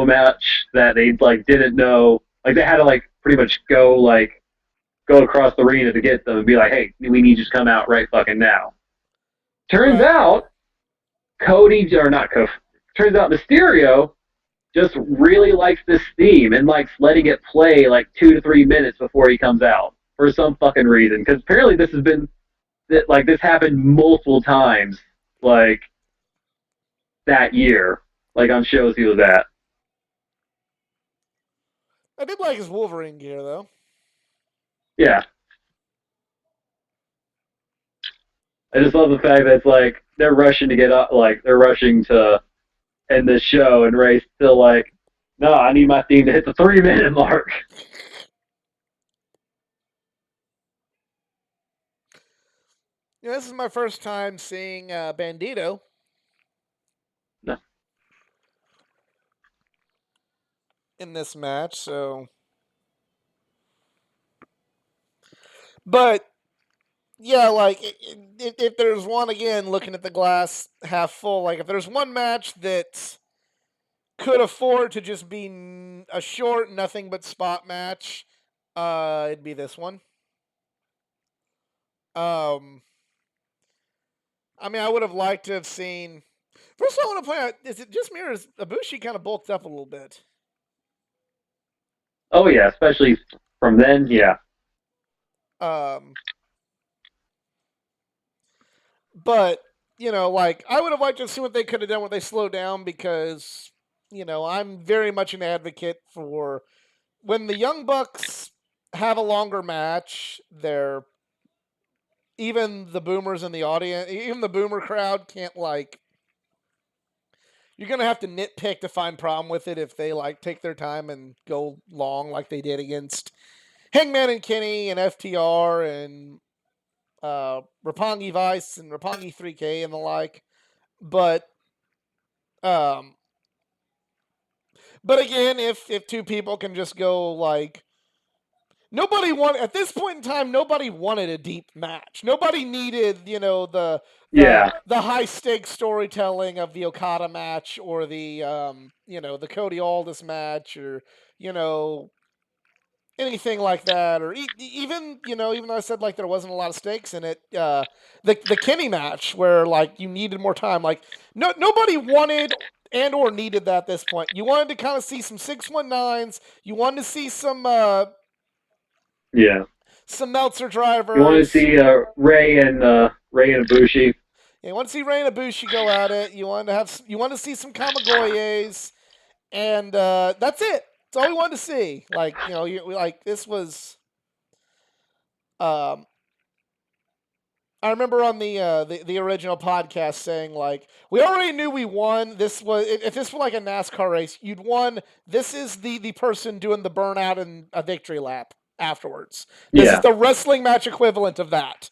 much that they like didn't know like they had to like pretty much go across the arena to get them and be like, hey, we need you to come out right fucking now. Turns Right. out Cody or not Cody. Turns out Mysterio just really likes this theme and likes letting it play like 2 to 3 minutes before he comes out for some fucking reason. Because apparently this happened multiple times like that year, like on shows he was at. I did like his Wolverine gear though. Yeah, I just love the fact that it's like they're rushing to get up, like they're rushing to end this show, and Ray's still like, no, I need my theme to hit the 3 minute mark. This is my first time seeing Bandito No. in this match, so. But yeah, like if there's one again, looking at the glass half full, like if there's one match that could afford to just be a short, nothing but spot match, it'd be this one. Um, I mean, I would have liked to have seen. First of all, I want to point out: is it just me or is Ibushi kind of bulked up a little bit? Oh yeah, especially from then. Yeah, Um, but like I would have liked to see what they could have done when they slowed down because I'm very much an advocate for when the Young Bucks have a longer match. They're even the boomers in the audience, even the boomer crowd can't like. You're gonna have to nitpick to find problem with it if they like take their time and go long like they did against Hangman and Kenny and FTR and Roppongi Vice and Roppongi 3K and the like. But um, but again, if two people can just go like nobody wanted at this point in time, nobody wanted a deep match. Nobody needed yeah, the high stakes storytelling of the Okada match or the the Cody Aldis match or you know anything like that, or even even though I said like there wasn't a lot of stakes in it, the Kenny match where like you needed more time, like nobody wanted and or needed that at this point. You wanted to kind of see some 619s. You wanted to see yeah. some Meltzer You want to drivers. see Ray and Ibushi? You want to see Ray and Ibushi go at it. You want to see some Kamigoyes, and that's it. That's all we wanted to see. Like like this was. Um, I remember on the original podcast saying like we already knew we won. This was if this were like a NASCAR race, you'd won. This is the person doing the burnout and a victory lap afterwards. This is Yeah. the wrestling match equivalent of that.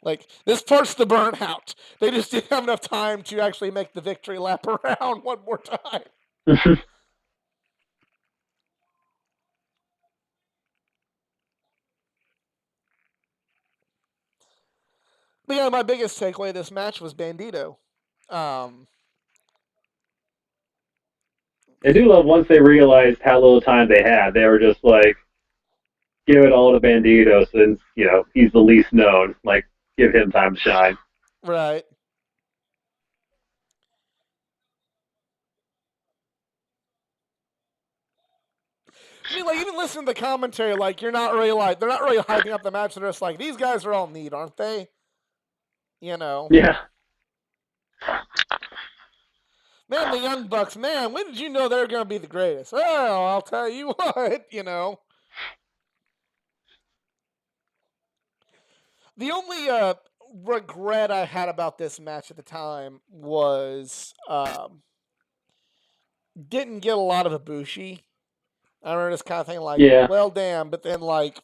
Like this part's the burnout. They just didn't have enough time to actually make the victory lap around one more time. But yeah, my biggest takeaway of this match was Bandito. Um, I do love once they realized how little time they had. They were just like, give it all to Bandito since he's the least known. Like, give him time to shine. right. I mean, like even listening to the commentary, like they're not really hyping up the match. They're just like these guys are all neat, aren't they? You know, Yeah. man, the Young Bucks, man, when did you know they're gonna be the greatest? Well, I'll tell you what, The only regret I had about this match at the time was didn't get a lot of Ibushi. I remember this kind of thing like, Yeah. well, damn, but then like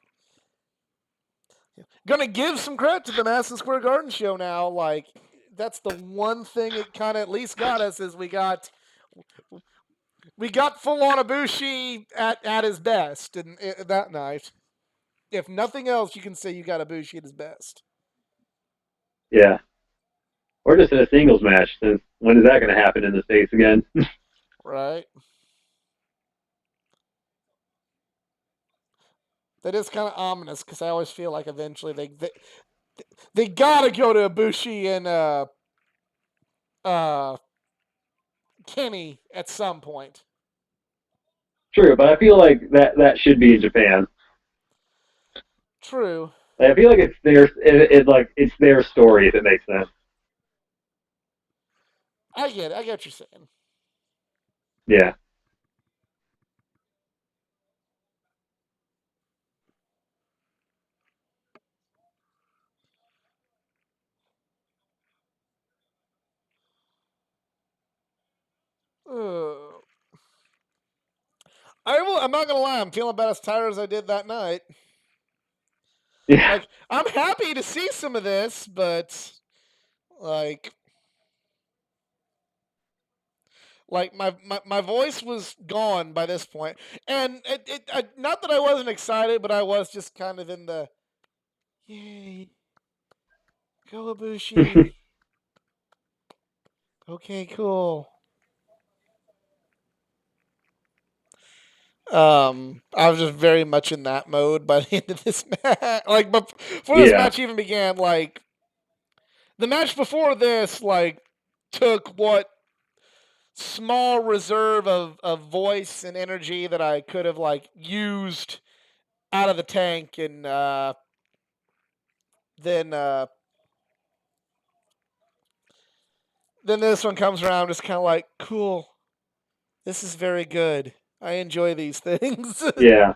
gonna give some credit to the Madison Square Garden show now. Like that's the one thing it kind of at least got us is we got full on Ibushi at his best and that night. If nothing else, you can say you got Ibushi at his best. Yeah. Or just in a singles match. Since when is that going to happen in the States again? Right. That is kind of ominous because I always feel like eventually they gotta go to Ibushi and uh Kenny at some point. True, but I feel like that should be in Japan. True. Like, I feel like it's their story if it makes sense. I get it. I get what you're saying. Yeah. Uh, I'm not gonna lie. I'm feeling about as tired as I did that night. Yeah. Like I'm happy to see some of this, but like my voice was gone by this point, and not that I wasn't excited, but I was just kind of in the yay Kawabushi. Okay, cool. I was just very much in that mode by the end of this match. Like before this Yeah. match even began, like the match before this, like took what small reserve of voice and energy that I could have like used out of the tank, and then uh, then this one comes around, just kind of like cool. This is very good. I enjoy these things. Yeah.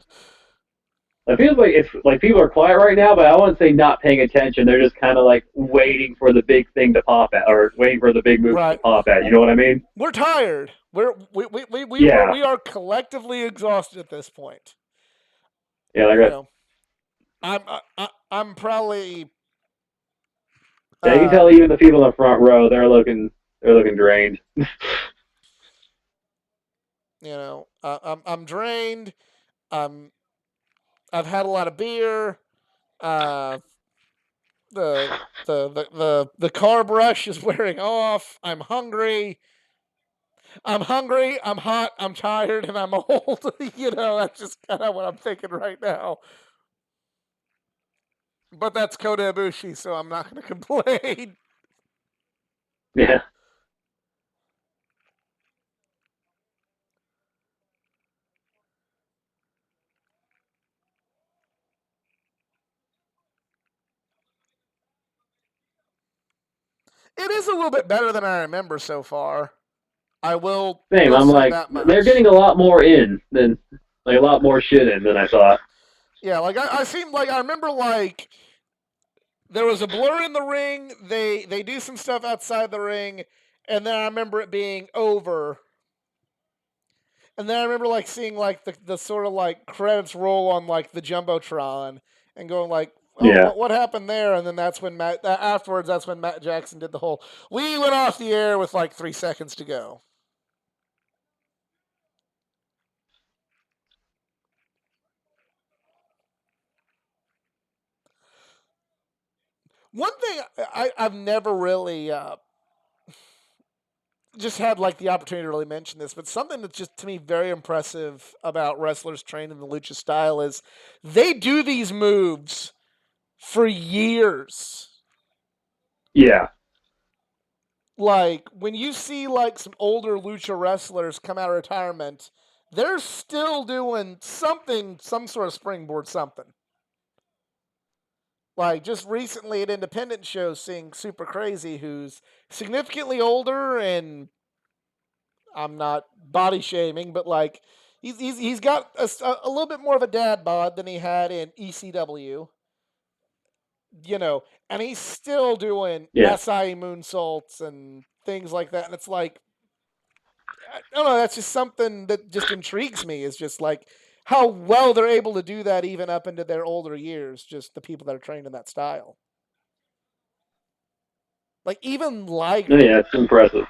It feels like it's like people are quiet right now, but I wouldn't say not paying attention. They're just kind of like waiting for the big thing to pop at, or waiting for the big move to Right. pop at. You know what I mean? We're tired. Yeah. We are collectively exhausted at this point. Yeah. Like You know, I'm probably yeah, you can uh tell even the people in the front row, they're looking drained. I'm drained. I'm I've had a lot of beer. Uh, the carb rush is wearing off. I'm hungry. I'm hungry. I'm hot. I'm tired, and I'm old. That's just kind of what I'm thinking right now. But that's Kota Ibushi, so I'm not going to complain. Yeah. It is a little bit better than I remember so far. I Same. will I'm say like, that they're much. getting a lot more in than like a lot more shit in than I thought. Yeah, like I seem like I remember like there was a blur in the ring. They do some stuff outside the ring, and then I remember it being over. And then I remember like seeing like the sort of like credits roll on like the jumbotron and going like, oh, Yeah. what happened there? And then that's when afterwards that's when Matt Jackson did the whole we went off the air with like 3 seconds to go. One thing I've never really just had like the opportunity to really mention this, but something that's just to me very impressive about wrestlers trained in the lucha style is they do these moves for years. Yeah. Like when you see like some older lucha wrestlers come out of retirement, they're still doing something, some sort of springboard something. Like just recently at independent shows, seeing Super Crazy, who's significantly older, and I'm not body shaming, but like he's got a little bit more of a dad bod than he had in ECW, you know, and he's still doing Yeah. SI moonsaults and things like that, and it's like I don't know. That's just something that just intrigues me. Is just like how well they're able to do that even up into their older years. Just the people that are trained in that style. Like No, yeah, it's impressive.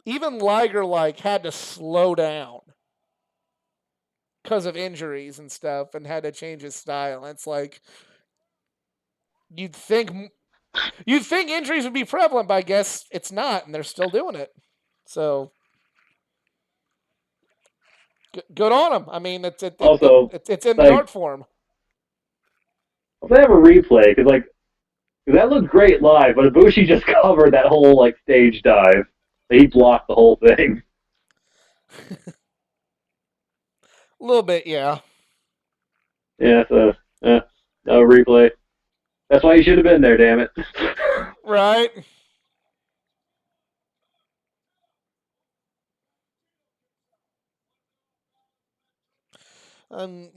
Even Liger like had to slow down because of injuries and stuff, and had to change his style. And it's like you'd think you'd think injuries would be prevalent, but I guess it's not, and they're still doing it. So good on them. I mean, Also, it's in the like, art form. if they have a replay, because like that looked great live, but Ibushi just covered that whole like stage dive. He blocked the whole thing. A little bit, yeah. Yeah, so no replay. That's why you should have been there. Damn it. Right.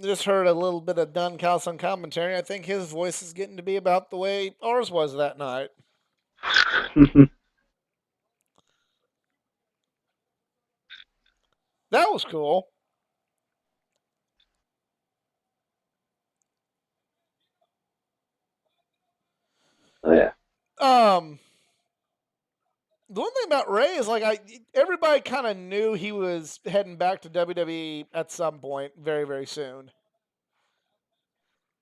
Just heard a little bit of Don Calson commentary. I think his voice is getting to be about the way ours was that night. That was cool. Oh yeah, Um, the one thing about Ray is like everybody kind of knew he was heading back to WWE at some point, very very soon.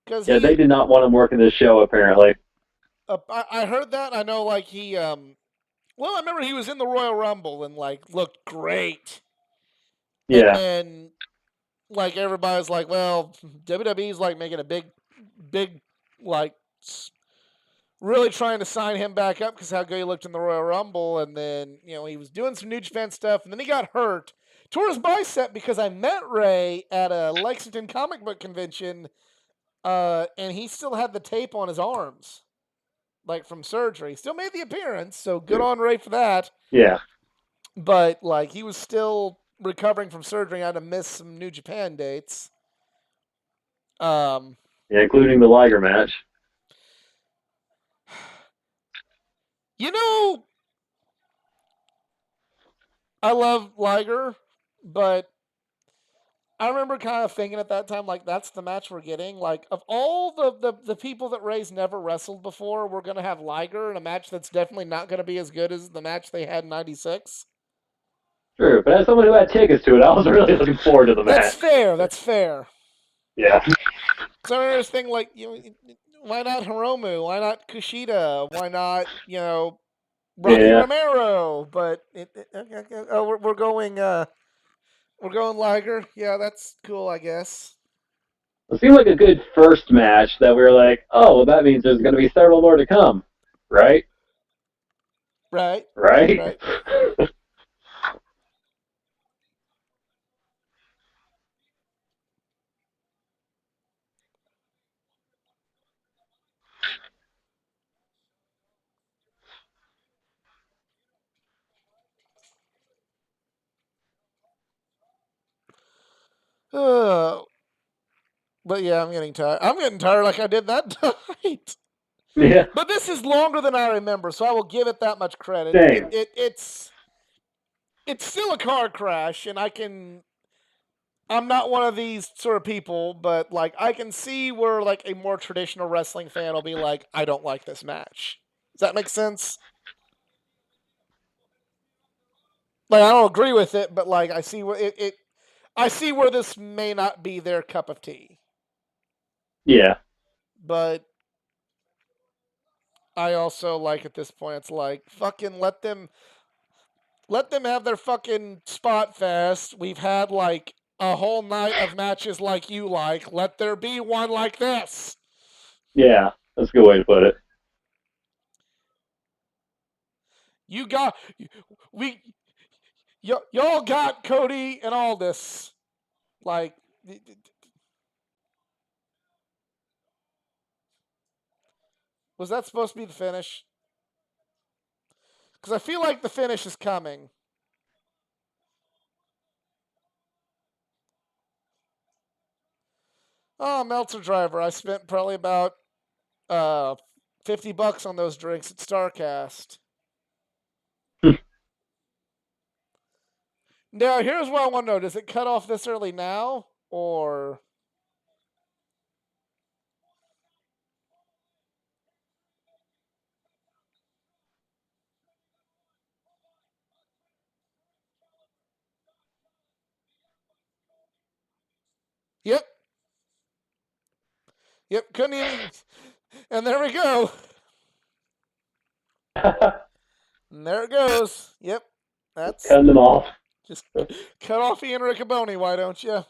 Because yeah. They did not want him working this show apparently. I heard that. I know like he well, I remember he was in the Royal Rumble and like looked great, and Yeah, then like everybody's like, well, WWE's like making a big like really trying to sign him back up because how good he looked in the Royal Rumble, and then he was doing some New Japan stuff, and then he got hurt, tore his bicep because I met Ray at a Lexington comic book convention, and he still had the tape on his arms, like from surgery. Still made the appearance, so good on Ray for that. yeah, But like he was still recovering from surgery, had to miss some New Japan dates. Um, yeah. Including the Liger match. you know, I love Liger, but I remember kind of thinking at that time, like, that's the match we're getting. Like, of all the people that Ray's never wrestled before, we're going to have Liger in a match that's definitely not going to be as good as the match they had in '96. True, but as someone who had tickets to it, I was really looking forward to the That's match. fair. That's fair. Yeah, So I remember this thing like, why not Hiromu? Why not Kushida? Why not, Rocky yeah. Romero? But okay, okay. Oh, we're going Liger. Yeah, that's cool, I guess. It seemed like a good first match that we were like, oh, well, that means there's going to be several more to come, right? Right, right, Right? right. But yeah, I'm getting tired. I'm getting tired like I did that night. Yeah, But this is longer than I remember, so I will give it that much credit. same. It's still a car crash, and I'm not one of these sort of people, but like I can see where like a more traditional wrestling fan will be like, I don't like this match. Does that make sense? Like I don't agree with it, but like I see where I see where this may not be their cup of tea. Yeah. But I also like at this point it's like fucking let them have their fucking spot fest. We've had like a whole night of matches like you like. Let there be one like this. Yeah. That's a good way to put it. You got we y'all got Cody and all this. Like was that supposed to be the finish? Because I feel like the finish is coming. Oh, Meltzer Driver. I spent probably about uh, $50 on those drinks at Starcast. Now, here's what I want to know: does it cut off this early now, or yep, yep, couldn't even. And there we go. And there it goes. Yep, that's Cutting them off. just cut off Ian Riccaboni. Why don't you?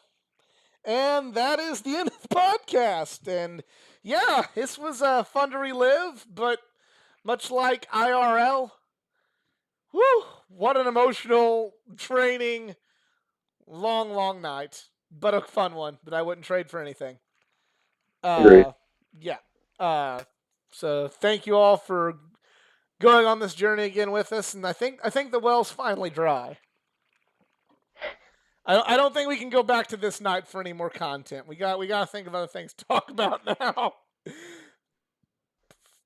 And that is the end of the podcast. And yeah, this was fun to relive, but much like IRL, whew, what an emotional, draining, long, long night. But a fun one that I wouldn't trade for anything. Agreed. Uh, yeah. Uh, so thank you all for going on this journey again with us. And I think the well's finally dry. I don't think we can go back to this night for any more content. We got to think of other things to talk about now.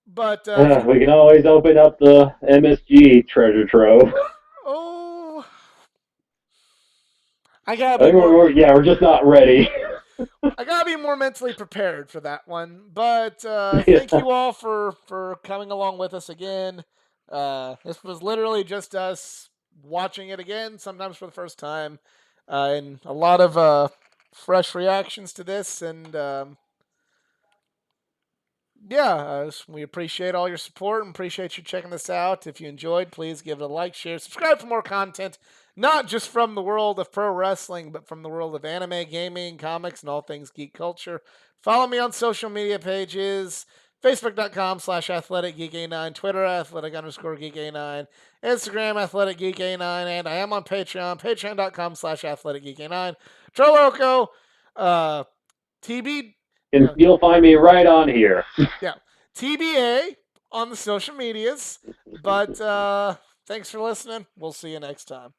But We can always open up the MSG treasure trove. oh, I gotta I be think more. we're just not ready. I gotta be more mentally prepared for that one. But Yeah. thank you all for coming along with us again. This was literally just us watching it again, sometimes for the first time, and a lot of fresh reactions to this. And yeah, we appreciate all your support and appreciate you checking this out. If you enjoyed, please give it a like, share, subscribe for more content, not just from the world of pro wrestling, but from the world of anime, gaming, comics, and all things geek culture. Follow me on social media pages, facebook.com/athleticgeekA9, Twitter, athletic_geekA9, Instagram, athleticgeekA9, and I am on Patreon, patreon.com/athleticgeekA9. Charloco, TB, And you'll find me right on here. yeah, TBA on the social medias. But thanks for listening. We'll see you next time.